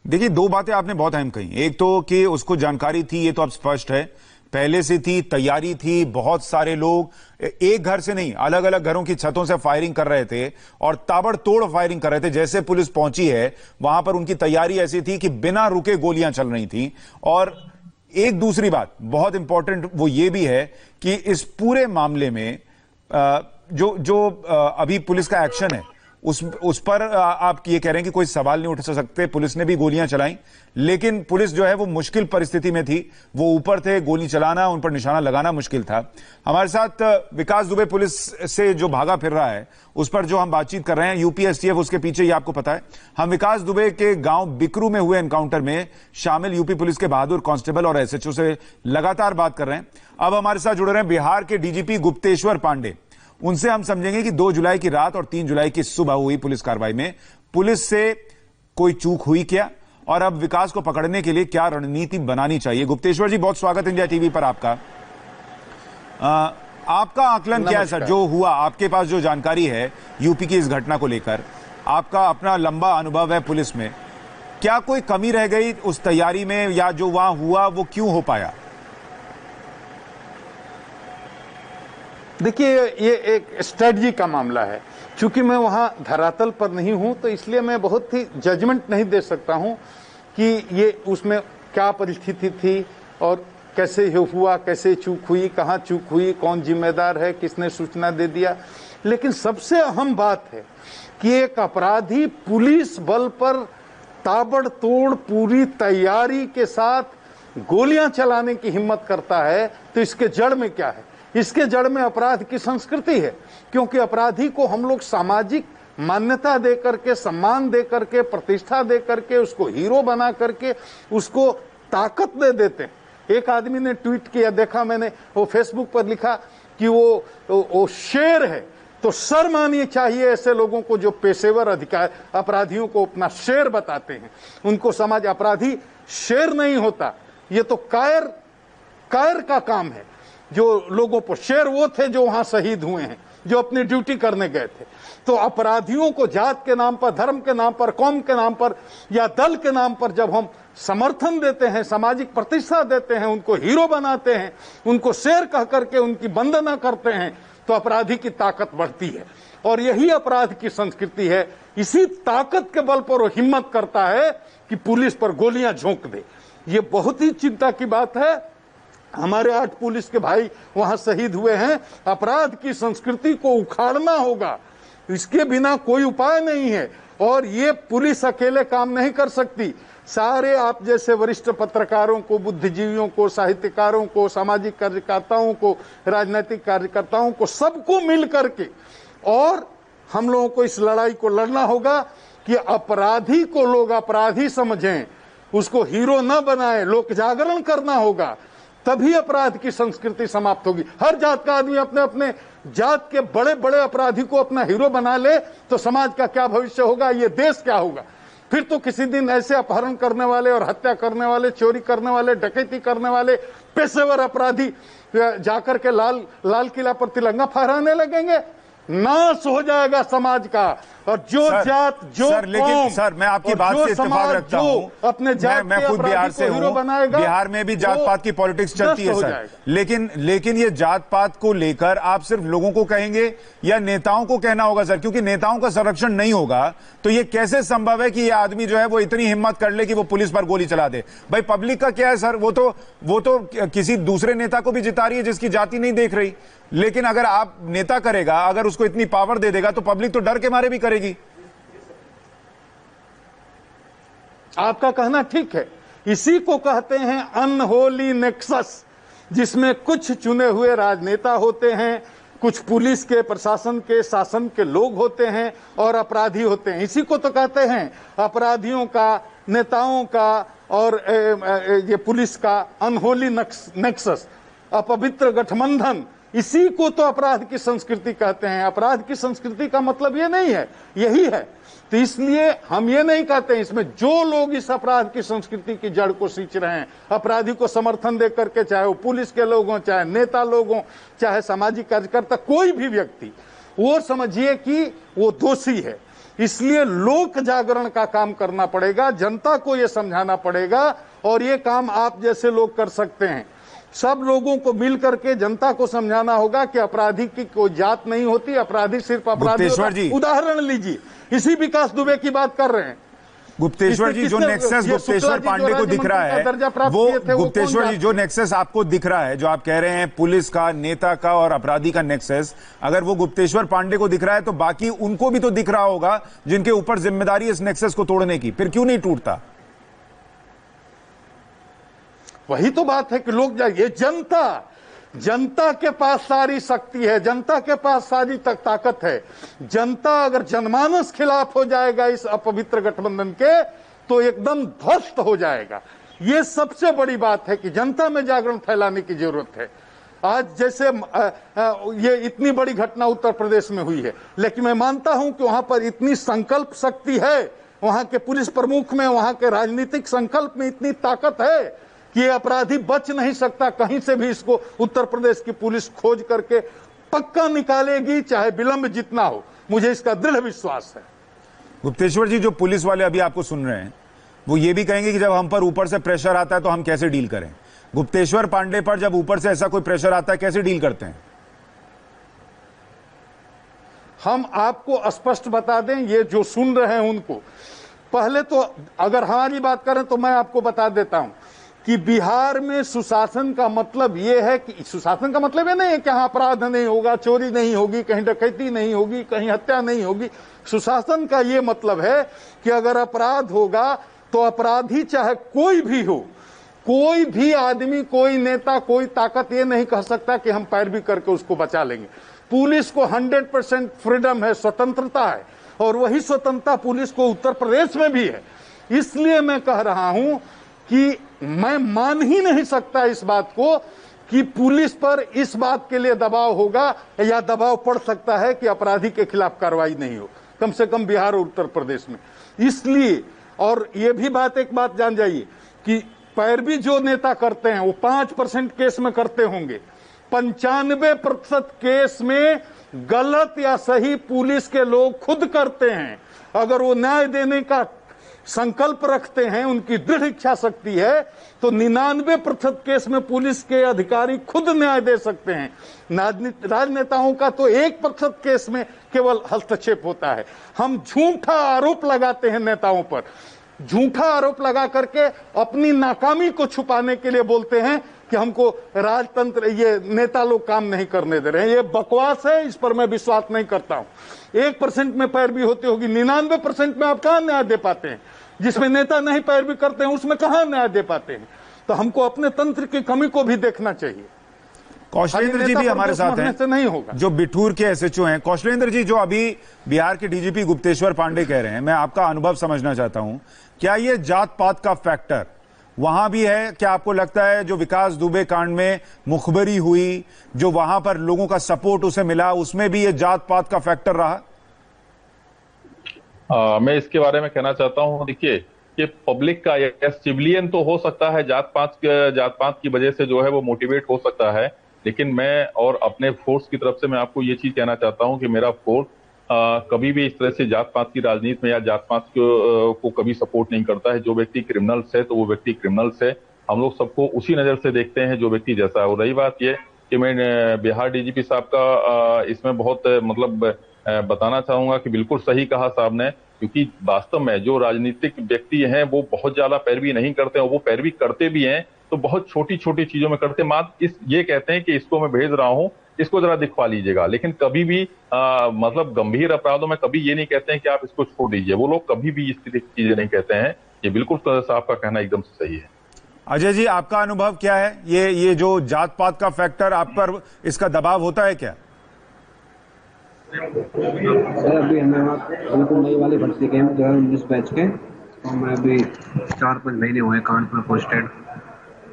S1: देखिए, 2 बातें आपने बहुत अहम कही। एक तो कि उसको जानकारी थी, ये तो अब स्पष्ट है। पहले से थी, तैयारी थी, बहुत सारे लोग एक घर से नहीं अलग अलग घरों की छतों से फायरिंग कर रहे थे और ताबड़तोड़ फायरिंग कर रहे थे। जैसे पुलिस पहुंची है वहां पर उनकी तैयारी ऐसी थी कि बिना रुके गोलियां चल रही थी। और एक दूसरी बात बहुत इंपॉर्टेंट वो ये भी है कि इस पूरे मामले में जो अभी पुलिस का एक्शन है उस पर आप ये कह रहे हैं कि कोई सवाल नहीं उठ सकते। पुलिस ने भी गोलियां चलाई, लेकिन पुलिस जो है वो मुश्किल परिस्थिति में थी, वो ऊपर थे, गोली चलाना, उन पर निशाना लगाना मुश्किल था। हमारे साथ विकास दुबे पुलिस से जो भागा फिर रहा है उस पर जो हम बातचीत कर रहे हैं, यूपीएसटीएफ उसके पीछे, ये आपको पता है। हम विकास दुबे के गांव बिकरू में हुए एनकाउंटर में शामिल यूपी पुलिस के बहादुर कांस्टेबल और एसएचओ से लगातार बात कर रहे हैं। अब हमारे साथ जुड़ रहे हैं बिहार के डीजीपी गुप्तेश्वर पांडे। उनसे हम समझेंगे कि 2 जुलाई की रात और 3 जुलाई की सुबह हुई पुलिस कार्रवाई में पुलिस से कोई चूक हुई क्या, और अब विकास को पकड़ने के लिए क्या रणनीति बनानी चाहिए। गुप्तेश्वर जी, बहुत स्वागत इंडिया टीवी पर आपका। आपका आकलन क्या है सर, जो हुआ, आपके पास जो जानकारी है यूपी की इस घटना को लेकर, आपका अपना लंबा अनुभव है पुलिस में, क्या कोई कमी रह गई उस तैयारी में, या जो वहां हुआ वो क्यों हो पाया?
S5: देखिए, ये एक स्ट्रेटजी का मामला है। चूंकि मैं वहां धरातल पर नहीं हूं तो इसलिए मैं बहुत ही जजमेंट नहीं दे सकता हूं कि ये उसमें क्या परिस्थिति थी और कैसे हुआ, कैसे चूक हुई, कहां चूक हुई, कौन जिम्मेदार है, किसने सूचना दे दिया। लेकिन सबसे अहम बात है कि एक अपराधी पुलिस बल पर ताबड़तोड़ पूरी तैयारी के साथ गोलियां चलाने की हिम्मत करता है, तो इसके जड़ में क्या है? इसके जड़ में अपराध की संस्कृति है। क्योंकि अपराधी को हम लोग सामाजिक मान्यता दे करके, सम्मान दे करके, प्रतिष्ठा दे करके, उसको हीरो बना करके उसको ताकत दे देते हैं। एक आदमी ने ट्वीट किया, देखा मैंने, वो फेसबुक पर लिखा कि वो शेर है। तो सर मानिए चाहिए ऐसे लोगों को जो पेशेवर अधिकार अपराधियों को अपना शेर बताते हैं। उनको समाज, अपराधी शेर नहीं होता, ये तो कायर का काम है। जो लोगों पर शेर वो थे जो वहां शहीद हुए हैं, जो अपनी ड्यूटी करने गए थे। तो अपराधियों को जात के नाम पर, धर्म के नाम पर, कौम के नाम पर या दल के नाम पर जब हम समर्थन देते हैं, सामाजिक प्रतिष्ठा देते हैं, उनको हीरो बनाते हैं, उनको शेर कह करके उनकी वंदना करते हैं, तो अपराधी की ताकत बढ़ती है। और यही अपराध की संस्कृति है। इसी ताकत के बल पर वो हिम्मत करता है कि पुलिस पर गोलियां झोंक दे। ये बहुत ही चिंता की बात है। हमारे 8 पुलिस के भाई वहां शहीद हुए हैं। अपराध की संस्कृति को उखाड़ना होगा, इसके बिना कोई उपाय नहीं है। और ये पुलिस अकेले काम नहीं कर सकती। सारे आप जैसे वरिष्ठ पत्रकारों को, बुद्धिजीवियों को, साहित्यकारों को, सामाजिक कार्यकर्ताओं को, राजनीतिक कार्यकर्ताओं को, सबको मिल करके और हम लोगों को इस लड़ाई को लड़ना होगा कि अपराधी को लोग अपराधी समझें, उसको हीरो न बनाएं। लोक जागरण करना होगा, तभी अपराध की संस्कृति समाप्त होगी। हर जात का आदमी अपने अपने जात के बड़े बड़े अपराधी को अपना हीरो बना ले तो समाज का क्या भविष्य होगा, ये देश क्या होगा? फिर तो किसी दिन ऐसे अपहरण करने वाले और हत्या करने वाले, चोरी करने वाले, डकैती करने वाले पेशेवर अपराधी जाकर के लाल किला पर तिरंगा फहराने लगेंगे। नाश हो जाएगा समाज का। और जो जात, जो
S1: सर, लेकिन सर मैं आपकी बात से इत्तेफाक रखता हूं।
S5: अपने जात
S1: मैं खुद बिहार से हूं, बिहार में भी जात पात की पॉलिटिक्स चलती है सर। लेकिन ये जात पात को लेकर आप सिर्फ लोगों को कहेंगे या नेताओं को कहना होगा सर? क्योंकि नेताओं का संरक्षण नहीं होगा तो ये कैसे संभव है कि ये आदमी जो है वो इतनी हिम्मत कर ले कि वो पुलिस पर गोली चला दे? भाई पब्लिक का क्या है सर, वो तो किसी दूसरे नेता को भी जिता रही है जिसकी जाति नहीं देख रही। लेकिन अगर आप नेता करेगा, अगर उसको इतनी पावर दे देगा तो पब्लिक तो डर के मारे भी करेगी।
S5: आपका कहना ठीक है। इसी को कहते हैं अनहोली नेक्सस, जिसमें कुछ चुने हुए राजनेता होते हैं, कुछ पुलिस के, प्रशासन के, शासन के लोग होते हैं और अपराधी होते हैं। इसी को तो कहते हैं अपराधियों का, नेताओं का और ये पुलिस का अनहोली नेक्सस, अपवित्र गठबंधन। इसी को तो अपराध की संस्कृति कहते हैं। अपराध की संस्कृति का मतलब ये नहीं है, यही है। तो इसलिए हम ये नहीं कहते हैं, इसमें जो लोग इस अपराध की संस्कृति की जड़ को सींच रहे हैं, अपराधी को समर्थन दे करके, चाहे वो पुलिस के लोग हों, चाहे नेता लोग हों, चाहे सामाजिक कार्यकर्ता, कोई भी व्यक्ति, वो समझिए कि वो दोषी है। इसलिए लोक जागरण का काम करना पड़ेगा, जनता को ये समझाना पड़ेगा। और ये काम आप जैसे लोग कर सकते हैं। सब लोगों को मिल करके जनता को समझाना होगा कि अपराधी की कोई जात नहीं होती, अपराधी सिर्फ अपराधी होता है। उदाहरण लीजिए, इसी विकास दुबे की बात कर रहे हैं।
S1: गुप्तेश्वर जी, जो नेक्सस गुप्तेश्वर पांडे को दिख रहा है, वो गुप्तेश्वर जी जो नेक्सस आपको दिख रहा है, जो आप कह रहे हैं पुलिस का, नेता का और अपराधी का नेक्सस, अगर वो गुप्तेश्वर पांडे को दिख रहा है तो बाकी उनको भी तो दिख रहा होगा जिनके ऊपर जिम्मेदारी इस नेक्सस को तोड़ने की, फिर क्यों नहीं टूटता?
S5: वही तो बात है कि लोग जाइए, जनता के पास सारी शक्ति है, जनता के पास सारी ताकत है। जनता अगर जनमानस खिलाफ हो जाएगा इस अपवित्र गठबंधन के, तो एकदम ध्वस्त हो जाएगा। ये सबसे बड़ी बात है कि जनता में जागरण फैलाने की जरूरत है। आज जैसे ये इतनी बड़ी घटना उत्तर प्रदेश में हुई है, लेकिन मैं मानता हूं कि वहां पर इतनी संकल्प शक्ति है, वहां के पुलिस प्रमुख में, वहां के राजनीतिक संकल्प में इतनी ताकत है कि ये अपराधी बच नहीं सकता। कहीं से भी इसको उत्तर प्रदेश की पुलिस खोज करके पक्का निकालेगी, चाहे विलंब जितना हो। मुझे इसका दृढ़ विश्वास है।
S1: गुप्तेश्वर जी, जो पुलिस वाले अभी आपको सुन रहे हैं, वो ये भी कहेंगे कि जब हम पर ऊपर से प्रेशर आता है तो हम कैसे डील करें। गुप्तेश्वर पांडे पर जब ऊपर से ऐसा कोई प्रेशर आता है, कैसे डील करते हैं?
S5: हम आपको स्पष्ट बता दें, ये जो सुन रहे हैं उनको, पहले तो अगर हमारी बात करें तो मैं आपको बता देता हूं कि बिहार में सुशासन का मतलब यह है कि सुशासन का मतलब ये नहीं है कि यहाँ अपराध नहीं होगा, चोरी नहीं होगी, कहीं डकैती नहीं होगी, कहीं हत्या नहीं होगी। सुशासन का ये मतलब है कि अगर अपराध होगा तो अपराधी चाहे कोई भी हो, कोई भी आदमी, कोई नेता, कोई ताकत ये नहीं कह सकता कि हम पैरवी करके उसको बचा लेंगे। पुलिस को 100% फ्रीडम है, स्वतंत्रता है, और वही स्वतंत्रता पुलिस को उत्तर प्रदेश में भी है। इसलिए मैं कह रहा हूं कि मैं मान ही नहीं सकता इस बात को कि पुलिस पर इस बात के लिए दबाव होगा या दबाव पड़ सकता है कि अपराधी के खिलाफ कार्रवाई नहीं हो, कम से कम बिहार और उत्तर प्रदेश में। इसलिए, और ये भी बात, एक बात जान जाइए कि पैरवी जो नेता करते हैं वो 5% केस में करते होंगे, 95% केस में गलत या सही पुलिस के लोग खुद करते हैं। अगर वो न्याय देने का संकल्प रखते हैं, उनकी दृढ़ इच्छा शक्ति है, तो 99% केस में पुलिस के अधिकारी खुद न्याय दे सकते हैं। राजनेताओं का तो 1% केस में केवल हस्तक्षेप होता है। हम झूठा आरोप लगाते हैं नेताओं पर, झूठा आरोप लगा करके अपनी नाकामी को छुपाने के लिए बोलते हैं कि हमको राजतंत्र, ये नेता लोग काम नहीं करने दे रहे हैं। ये बकवास है, इस पर मैं विश्वास नहीं करता हूं। 1% में पैरवी होती होगी, 99% में आप कहां न्याय दे पाते हैं? जिसमें नेता नहीं पैरवी करते हैं उसमें कहां न्याय दे पाते हैं? तो हमको अपने तंत्र की कमी को भी देखना चाहिए।
S1: कौशलेंद्र जी भी हमारे साथ हैं,
S5: से नहीं होगा।
S1: जो बिठूर के एसएचओ हैं। कौशलेंद्र जी, जो अभी बिहार के डीजीपी गुप्तेश्वर पांडे कह रहे हैं, मैं आपका अनुभव समझना चाहता हूं, क्या ये जात पात का फैक्टर वहां भी है? क्या आपको लगता है जो विकास दुबे कांड में मुखबरी हुई, जो वहां पर लोगों का सपोर्ट उसे मिला, उसमें भी ये जात पात का फैक्टर रहा?
S3: मैं इसके बारे में कहना चाहता हूं, देखिए कि पब्लिक का सिविलियन तो हो सकता है जात पात की वजह से जो है वो मोटिवेट हो सकता है, लेकिन मैं और अपने फोर्स की तरफ से मैं आपको ये चीज कहना चाहता हूं कि मेरा फोर्स कभी भी इस तरह से जात पात की राजनीति में या जात पात को कभी सपोर्ट नहीं करता है। जो व्यक्ति क्रिमिनल्स है तो वो व्यक्ति क्रिमिनल्स है, हम लोग सबको उसी नजर से देखते हैं जो व्यक्ति जैसा है। और रही बात ये कि मैं बिहार डीजीपी साहब का इसमें बहुत मतलब बताना चाहूंगा कि बिल्कुल सही कहा साहब ने, क्योंकि वास्तव में जो राजनीतिक व्यक्ति हैं वो बहुत ज्यादा पैरवी नहीं करते हैं, वो पैरवी करते भी हैं तो बहुत छोटी छोटी चीजों में करते, मात्र ये कहते हैं कि इसको मैं भेज रहा हूं, इसको जरा दिखवा लीजिएगा, लेकिन कभी भी मतलब गंभीर अपराधों में कभी ये नहीं कहते हैं कि आप इसको छोड़ दीजिए। वो लोग कभी भी इस तरह की चीजें नहीं कहते हैं। ये बिल्कुल साहब का कहना एकदम से सही है।
S1: अजय जी, आपका अनुभव क्या है? ये जो जात पात का फैक्टर आप पर, इसका दबाव होता है क्या?
S2: सर, अभी हमें बिल्कुल नई वाली भर्ती के 2019 बैच के, तो मैं अभी 4-5 महीने हुए कानपुर पोस्टेड,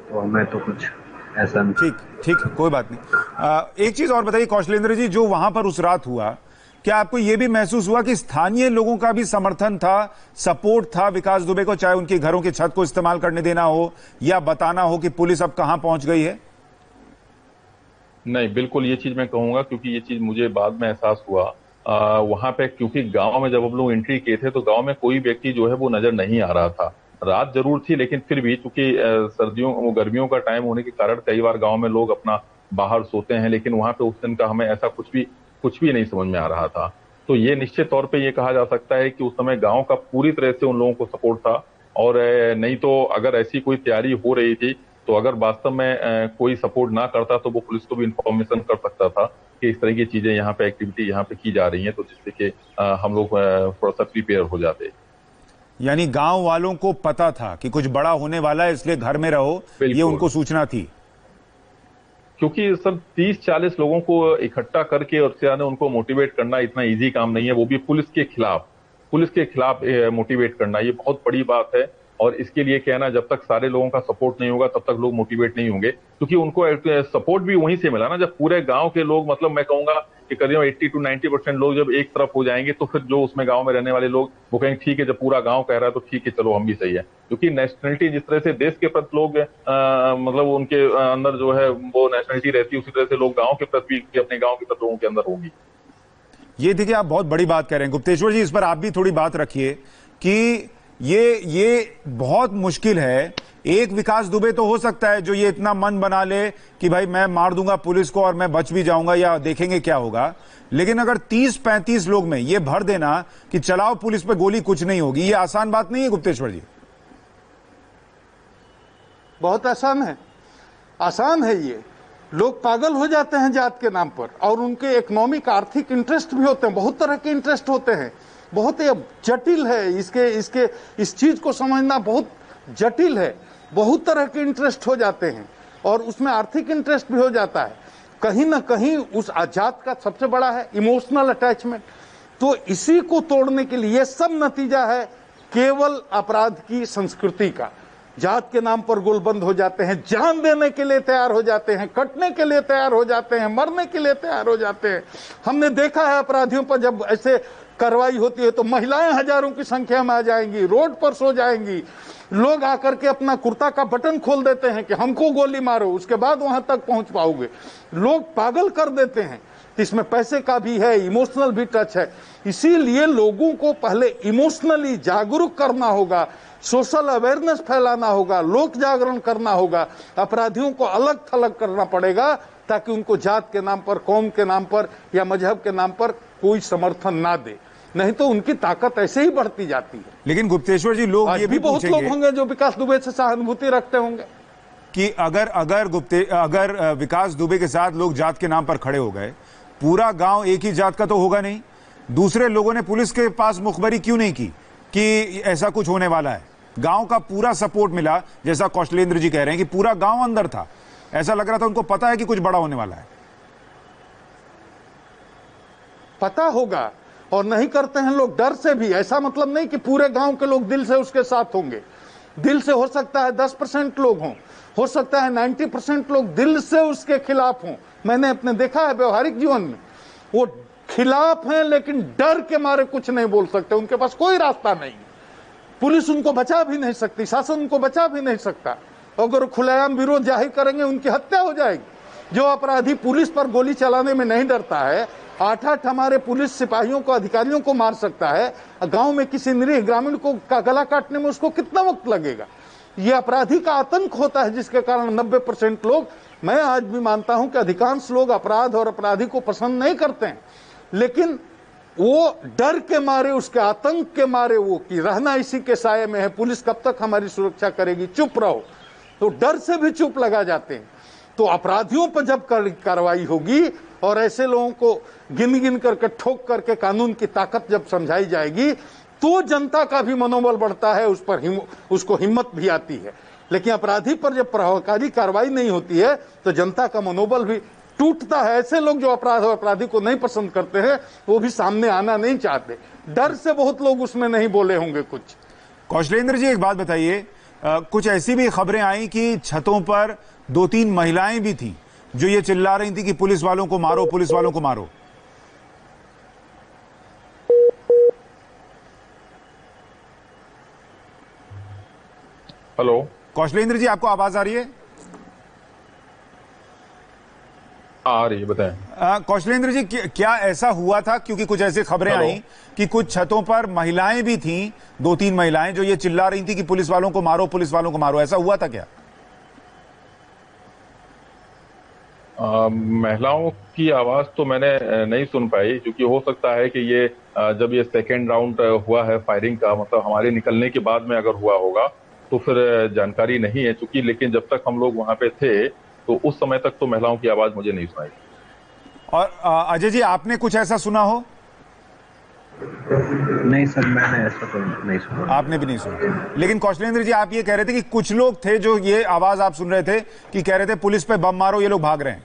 S2: तो मैं तो कुछ ऐसा नहीं।
S1: ठीक, कोई बात नहीं। एक चीज और बताइए कौशलेंद्र जी, जो वहां पर उस रात हुआ, क्या आपको यह भी महसूस हुआ कि स्थानीय लोगों का भी समर्थन था, सपोर्ट था विकास दुबे को, चाहे उनके घरों की छत को इस्तेमाल करने देना हो या बताना हो कि पुलिस अब कहां पहुंच गई है?
S3: नहीं, बिल्कुल ये चीज मैं कहूंगा, क्योंकि ये चीज मुझे बाद में एहसास हुआ वहां पे, क्योंकि गांव में जब हम लोग एंट्री किए थे तो गांव में कोई व्यक्ति जो है वो नजर नहीं आ रहा था। रात जरूर थी, लेकिन फिर भी चूंकि सर्दियों गर्मियों का टाइम होने के कारण कई बार गांव में लोग अपना बाहर सोते हैं, लेकिन वहां पे उस दिन का हमें ऐसा कुछ भी नहीं समझ में आ रहा था। तो ये निश्चित तौर पे ये कहा जा सकता है कि उस समय गांव का पूरी तरह से उन लोगों को सपोर्ट था। और नहीं तो अगर ऐसी कोई तैयारी हो रही थी तो अगर वास्तव में कोई सपोर्ट ना करता तो वो पुलिस को भी इंफॉर्मेशन कर सकता था कि इस तरह की चीजें यहाँ पे एक्टिविटी यहाँ पे की जा रही है, तो जिससे कि हम लोग थोड़ा सा प्रिपेयर हो जाते।
S1: यानी गांव वालों को पता था कि कुछ बड़ा होने वाला है, इसलिए घर में रहो, ये उनको सूचना थी।
S3: क्योंकि सर 30-40 लोगों को इकट्ठा करके और से उनको मोटिवेट करना इतना इजी काम नहीं है, वो भी पुलिस के खिलाफ मोटिवेट करना ये बहुत बड़ी बात है। और इसके लिए क्या है ना, जब तक सारे लोगों का सपोर्ट नहीं होगा तब तक लोग मोटिवेट नहीं होंगे, क्योंकि उनको सपोर्ट भी वहीं से मिला ना, जब पूरे गांव के लोग, मतलब मैं कहूंगा कि करीब 80 to 90% लोग जब एक तरफ हो जाएंगे तो फिर जो उसमें गांव में रहने वाले लोग वो कहेंगे ठीक है, जब पूरा गांव कह रहा है तो ठीक है, चलो हम भी सही है। क्योंकि नेशनलिटी जिस तरह से देश के प्रति लोग मतलब उनके अंदर जो है वो नेशनलिटी रहती है, उसी तरह से लोग गाँव के प्रति अपने गाँव के प्रति लोगों के अंदर होगी।
S1: ये देखिए, आप बहुत बड़ी बात कह रहे हैं गुप्तेश्वर जी, इस पर आप भी थोड़ी बात रखिए कि ये बहुत मुश्किल है। एक विकास दुबे तो हो सकता है जो ये इतना मन बना ले कि भाई मैं मार दूंगा पुलिस को और मैं बच भी जाऊंगा या देखेंगे क्या होगा, लेकिन अगर 30-35 लोग में ये भर देना कि चलाओ पुलिस पे गोली, कुछ नहीं होगी, ये आसान बात नहीं है गुप्तेश्वर जी।
S5: बहुत आसान है ये। लोग पागल हो जाते हैं जात के नाम पर, और उनके इकोनॉमिक आर्थिक इंटरेस्ट भी होते हैं, बहुत तरह के इंटरेस्ट होते हैं, बहुत जटिल है। इस चीज को समझना बहुत जटिल है। बहुत तरह के इंटरेस्ट हो जाते हैं और उसमें आर्थिक इंटरेस्ट भी हो जाता है। कहीं ना कहीं उस जात का सबसे बड़ा है इमोशनल अटैचमेंट। तो इसी को तोड़ने के लिए सब नतीजा है केवल अपराध की संस्कृति का। जात के नाम पर गोलबंद हो जाते हैं, जान देने के लिए तैयार हो जाते हैं, कटने के लिए तैयार हो जाते हैं, मरने के लिए तैयार हो जाते हैं। हमने देखा है अपराधियों पर जब ऐसे कार्रवाई होती है तो महिलाएं हजारों की संख्या में आ जाएंगी, रोड पर सो जाएंगी। लोग आकर के अपना कुर्ता का बटन खोल देते हैं कि हमको गोली मारो, उसके बाद वहां तक पहुंच पाओगे। लोग पागल कर देते हैं। इसमें पैसे का भी है, इमोशनल भी टच है। इसीलिए लोगों को पहले इमोशनली जागरूक करना होगा, सोशल अवेयरनेस फैलाना होगा, लोक जागरण करना होगा, अपराधियों को अलग थलग करना पड़ेगा ताकि उनको जात के नाम पर, कौम के नाम पर या मजहब के नाम पर कोई समर्थन ना दे, नहीं तो उनकी ताकत ऐसे ही बढ़ती जाती है।
S1: लेकिन गुप्तेश्वर जी, लोग ये भी
S5: बहुत लोग होंगे जो विकास दुबे से सहानुभूति रखते होंगे
S1: कि अगर विकास दुबे के साथ लोग जात के नाम पर खड़े हो गए, पूरा गांव एक ही जात का तो होगा नहीं। दूसरे लोगों ने पुलिस के पास मुखबरी क्यों नहीं की कि ऐसा कुछ होने वाला है? गांव का पूरा सपोर्ट मिला, जैसा कौशलेंद्र जी कह रहे हैं कि पूरा गांव अंदर था, ऐसा लग रहा था उनको पता है कि कुछ बड़ा होने वाला है।
S5: पता होगा और नहीं करते हैं लोग डर से भी। ऐसा मतलब नहीं कि पूरे गांव के लोग दिल से उसके साथ होंगे। दिल से हो सकता है 10% लोग हों, हो सकता है 90% लोग दिल से उसके खिलाफ हों। मैंने अपने देखा है व्यवहारिक जीवन में, वो खिलाफ हैं लेकिन डर के मारे कुछ नहीं बोल सकते, उनके पास कोई रास्ता नहीं। पुलिस उनको बचा भी नहीं सकती, शासन उनको बचा भी नहीं सकता। अगर खुलेआम विरोध जाहिर करेंगे उनकी हत्या हो जाएगी। जो अपराधी पुलिस पर गोली चलाने में नहीं डरता है, 8-8 हमारे पुलिस सिपाहियों को, अधिकारियों को मार सकता है, गांव में किसी निरीह ग्रामीण को का गला काटने में उसको कितना वक्त लगेगा? ये अपराधी का आतंक होता है जिसके कारण 90% लोग, मैं आज भी मानता हूं कि अधिकांश लोग अपराध और अपराधी को पसंद नहीं करते हैं, लेकिन वो डर के मारे, उसके आतंक के मारे, वो कि रहना इसी के साये में है, पुलिस कब तक हमारी सुरक्षा करेगी, चुप रहो, तो डर से भी चुप लगा जाते हैं। तो अपराधियों पर जब कार्रवाई होगी और ऐसे लोगों को गिन गिन करके, ठोक करके कानून की ताकत जब समझाई जाएगी तो जनता का भी मनोबल बढ़ता है, उस पर उसको हिम्मत भी आती है। लेकिन अपराधी पर जब प्रभावकारी कार्रवाई नहीं होती है तो जनता का मनोबल भी टूटता है। ऐसे लोग जो अपराध और अपराधी को नहीं पसंद करते हैं वो भी सामने आना नहीं चाहते, डर से बहुत लोग उसमें नहीं बोले होंगे कुछ।
S1: कौशलेंद्र जी, एक बात बताइए, कुछ ऐसी भी खबरें आई कि छतों पर 2-3 महिलाएं भी थी जो ये चिल्ला रही थी कि पुलिस वालों को मारो, पुलिस वालों को मारो।
S3: हेलो
S1: कौशलेंद्र जी, आपको आवाज आ रही है?
S3: हाँ आ रही है, बताएं।
S1: कौशलेंद्र जी, क्या ऐसा हुआ था, क्योंकि कुछ ऐसी खबरें आई कि कुछ छतों पर महिलाएं भी थीं, 2-3 महिलाएं जो ये चिल्ला रही थी कि पुलिस वालों को मारो, पुलिस वालों को मारो, ऐसा हुआ था क्या?
S3: महिलाओं की आवाज तो मैंने नहीं सुन पाई, क्योंकि हो सकता है कि ये जब ये सेकेंड राउंड हुआ है फायरिंग का, मतलब हमारे निकलने के बाद में अगर हुआ होगा तो फिर जानकारी नहीं है, चूंकि लेकिन जब तक हम लोग वहां पे थे तो उस समय तक तो महिलाओं की आवाज मुझे नहीं सुनाई।
S1: और अजय जी, आपने कुछ ऐसा सुना हो?
S2: नहीं सर, मैंने ऐसा तो नहीं सुना।
S1: आपने भी नहीं सुना। लेकिन कौशलेंद्र जी, आप ये कह रहे थे कि कुछ लोग थे जो ये आवाज आप सुन रहे थे कि कह रहे थे पुलिस पे बम मारो, ये लोग भाग रहे हैं।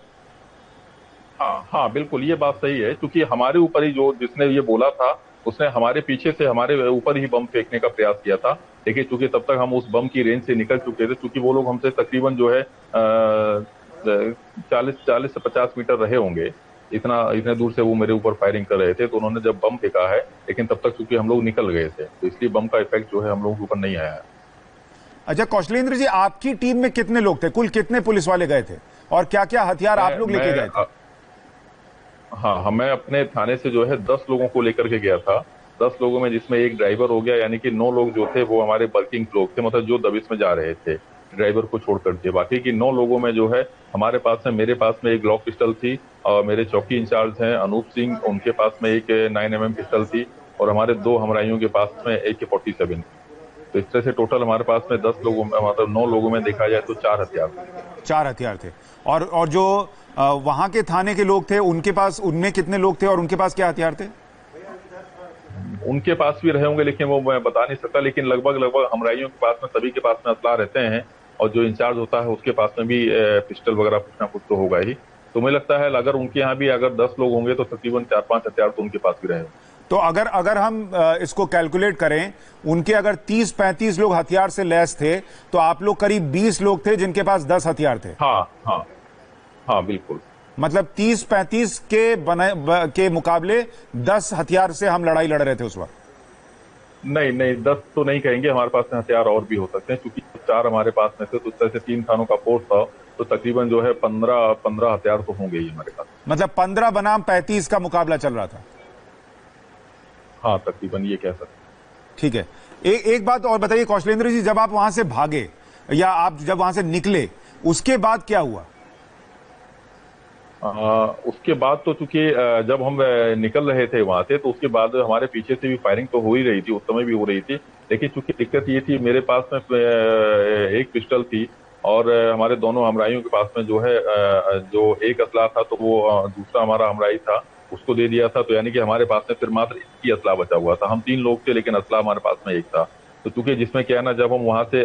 S3: हाँ बिल्कुल, ये बात सही है, क्योंकि हमारे ऊपर ही जो जिसने ये बोला था उसने हमारे पीछे से हमारे ऊपर ही बम फेंकने का प्रयास किया था। लेकिन चूंकि तब तक हम उस बम की रेंज से निकल चुके थे, क्योंकि वो लोग हमसे तकरीबन जो है 40 से 50 मीटर रहे होंगे, इतने दूर से वो मेरे ऊपर फायरिंग कर रहे थे। तो उन्होंने जब बम फेंका है, लेकिन तब तक चूंकि हम लोग निकल गए थे, तो इसलिए बम का इफेक्ट जो है हम लोगों के ऊपर नहीं आया है।
S1: अच्छा कौशलेंद्र जी, आपकी टीम में कितने लोग थे? कुल कितने पुलिस वाले गए थे और क्या क्या हथियार आप लोग लेके गए थे?
S3: हाँ, मैं अपने थाने से जो है 10 लोगों को लेकर के गया था। 10 लोगों में जिसमें एक ड्राइवर हो गया, यानी कि 9 लोग जो थे वो हमारे वर्किंग लोग थे, मतलब जो दबिश में जा रहे थे ड्राइवर को छोड़ करके। बाकी की 9 लोगों में जो है हमारे पास में, मेरे पास में एक ग्लॉक पिस्टल थी, और मेरे चौकी इंचार्ज हैं अनूप सिंह, उनके पास में एक 9mm पिस्टल थी, और हमारे 2 हमराइयों के पास में AK-47। तो इस तरह से टोटल हमारे पास में 10 लोगों में, मतलब 9 लोगों में देखा जाए तो 4 हथियार थे।
S1: 4 हथियार थे। और जो वहां के थाने के लोग थे, उनके पास, उनमें कितने लोग थे और उनके पास क्या हथियार थे?
S3: उनके पास भी रहे होंगे, लेकिन वो मैं बता नहीं सकता, लेकिन लगभग हमराइयों के पास में, सभी के पास में असला रहते हैं, और जो इंचार्ज होता है उसके पास में भी पिस्टल वगैरह कुछ ना कुछ तो होगा ही। तो मुझे लगता है अगर उनके यहाँ भी अगर 10 लोग होंगे तो तकरीबन 4-5 हथियार तो उनके पास भी रहे होंगे।
S1: तो अगर हम इसको कैलकुलेट करें, उनके अगर 30-35 लोग हथियार से लैस थे, तो आप लोग करीब 20 लोग थे जिनके पास 10 हथियार थे।
S3: हाँ बिल्कुल।
S1: मतलब 30-35 के मुकाबले 10 हथियार से हम लड़ाई लड़ रहे थे उस वक्त।
S3: नहीं 10 तो नहीं कहेंगे, हमारे पास में हथियार और भी हो सकते हैं, क्योंकि 4 हमारे पास में थे, तो उस तरह से 3 थानों का फोर्स था, तो तकरीबन जो है 15 हथियार तो होंगे ही हमारे पास।
S1: मतलब 15 बनाम 35 का मुकाबला चल रहा था।
S3: हाँ, तकरीबन ये कह सकते।
S1: ठीक है। एक बात और बताइए कौशलेंद्र जी, जब आप वहां से भागे या आप जब वहां से निकले, उसके बाद क्या हुआ?
S3: उसके बाद तो चूंकि जब हम निकल रहे थे वहां से, तो उसके बाद हमारे पीछे से भी फायरिंग तो हो ही रही थी, उस समय भी हो रही थी, लेकिन चूंकि दिक्कत ये थी, मेरे पास में एक पिस्टल थी, और हमारे दोनों हमराइयों के पास में जो है जो एक असला था, तो वो दूसरा हमारा हमराई था उसको दे दिया था। तो यानी कि हमारे पास में फिर मात्र एक ही असला बचा हुआ था। हम 3 लोग थे, लेकिन असला हमारे पास में एक था। तो चूंकि जिसमें क्या है ना, जब हम वहां से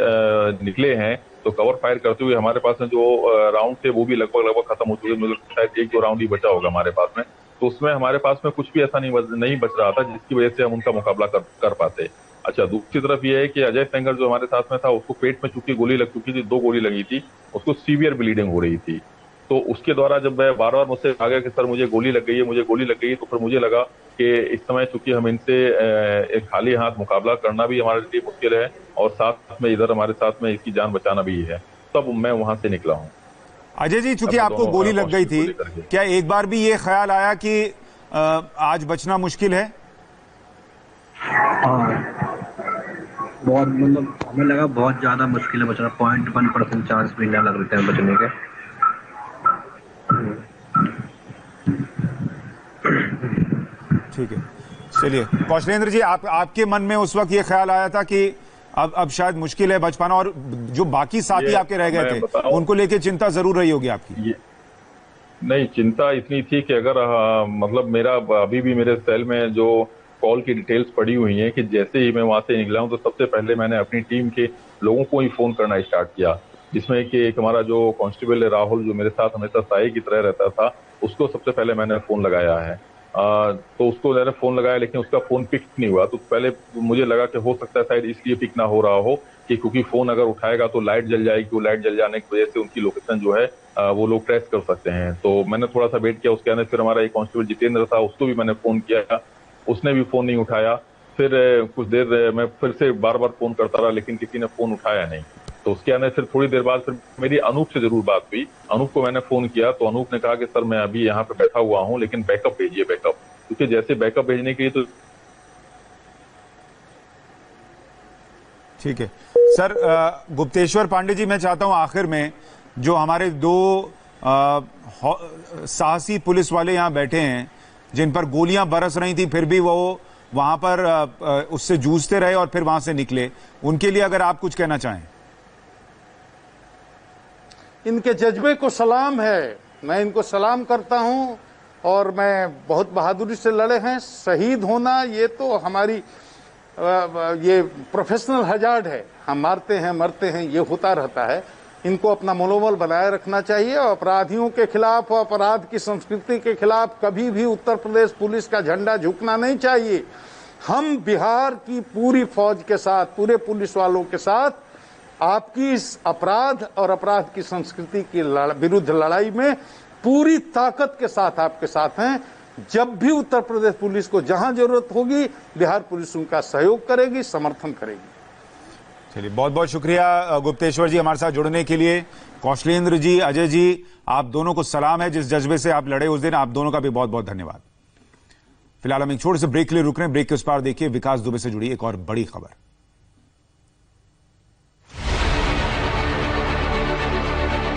S3: निकले हैं तो कवर फायर करते हुए हमारे पास में जो राउंड थे वो भी लगभग खत्म हो चुके, मतलब शायद 1-2 राउंड ही बचा होगा हमारे पास में। तो उसमें हमारे पास में कुछ भी ऐसा नहीं बच रहा था जिसकी वजह से हम उनका मुकाबला कर पाते। अच्छा, दूसरी तरफ ये है कि अजय सेंगर जो हमारे साथ में था, उसको पेट में चूंकि गोली लग चुकी थी, 2 गोली लगी थी, उसको सीवियर ब्लीडिंग हो रही थी। तो उसके द्वारा जब मैं बार मुझसे आ गया कि सर मुझे गोली लग गई है, तो फिर मुझे लगा कि इस समय चूंकि हम इनसे एक खाली हाथ मुकाबला करना भी हमारे लिए मुश्किल है, और साथ में इधर हमारे साथ में इसकी जान बचाना भी है, तब मैं वहां से निकला हूँ।
S1: अजय जी, चूंकि आपको गोली लग गई थी, क्या एक बार भी ये ख्याल आया कि आज बचना मुश्किल है?
S2: बहुत, मतलब हमें लगा बहुत ज्यादा मुश्किल है बचना, 0.1% चांस भी ना लग रहे थे बचने के।
S1: ठीक है, चलिए कौशलेंद्र जी, आपके मन में उस वक्त ये ख्याल आया था कि अब शायद मुश्किल है बच पाना, और जो बाकी साथी आपके रह गए थे उनको लेके चिंता जरूर रही होगी आपकी?
S3: नहीं, चिंता इतनी थी कि अगर मतलब मेरा अभी भी मेरे सेल में जो कॉल की डिटेल्स पड़ी हुई हैं कि जैसे ही मैं वहां से निकला हूं तो सबसे पहले मैंने अपनी टीम के लोगों को ही फोन करना स्टार्ट किया, जिसमें कि एक हमारा जो कांस्टेबल राहुल, जो मेरे साथ हमेशा साई की तरह रहता था, उसको सबसे पहले मैंने फोन लगाया है। तो उसको मैंने फोन लगाया, लेकिन उसका फोन पिक नहीं हुआ। तो पहले मुझे लगा कि हो सकता है शायद इसलिए पिक ना हो रहा हो कि क्योंकि फोन अगर उठाएगा तो लाइट जल जाएगी, वो लाइट जल जाने की वजह से उनकी लोकेशन जो है वो लोग ट्रेस कर सकते हैं। तो मैंने थोड़ा सा वेट किया, उसके बाद फिर हमारा एक कांस्टेबल जितेंद्र था, उसको भी मैंने फोन किया, उसने भी फोन नहीं उठाया। फिर कुछ देर मैं फिर से बार फोन करता रहा, लेकिन किसी ने फोन उठाया नहीं। तो तो उसके आने फिर थोड़ी देर बाद फिर मेरी अनूप से जरूर बात हुई। अनूप को मैंने फोन किया तो अनूप ने कहा कि सर मैं अभी यहाँ पे बैठा हुआ हूँ, लेकिन बैकअप भेजिए बैकअप, क्योंकि जैसे बैकअप भेजने के लिए तो
S1: ठीक है सर। गुप्तेश्वर पांडे जी, मैं चाहता हूं आखिर में जो हमारे दो साहसी पुलिस वाले यहां बैठे हैं जिन पर गोलियां बरस रही थी फिर भी वो वहां पर उससे जूझते रहे और फिर वहां से निकले, उनके लिए अगर आप कुछ कहना चाहें।
S5: इनके जज्बे को सलाम है, मैं इनको सलाम करता हूं और मैं बहुत बहादुरी से लड़े हैं। शहीद होना ये तो हमारी ये प्रोफेशनल हजार्ड है, हम मारते हैं मरते हैं, ये होता रहता है। इनको अपना मनोबल बनाए रखना चाहिए और अपराधियों के खिलाफ, अपराध की संस्कृति के खिलाफ कभी भी उत्तर प्रदेश पुलिस का झंडा झुकना नहीं चाहिए। हम बिहार की पूरी फौज के साथ, पूरे पुलिस वालों के साथ आपकी इस अपराध और अपराध की संस्कृति की विरुद्ध लड़ाई में पूरी ताकत के साथ आपके साथ हैं। जब भी उत्तर प्रदेश पुलिस को जहां जरूरत होगी बिहार पुलिस उनका सहयोग करेगी, समर्थन करेगी।
S1: चलिए, बहुत बहुत शुक्रिया गुप्तेश्वर जी हमारे साथ जुड़ने के लिए। कौशलेंद्र जी, अजय जी, आप दोनों को सलाम है, जिस जज्बे से आप लड़े उस दिन, आप दोनों का भी बहुत बहुत धन्यवाद। फिलहाल हम एक छोटे से ब्रेक के लिए रुक रहे हैं। ब्रेक के उस पार देखिए विकास दुबे से जुड़ी एक और बड़ी खबर।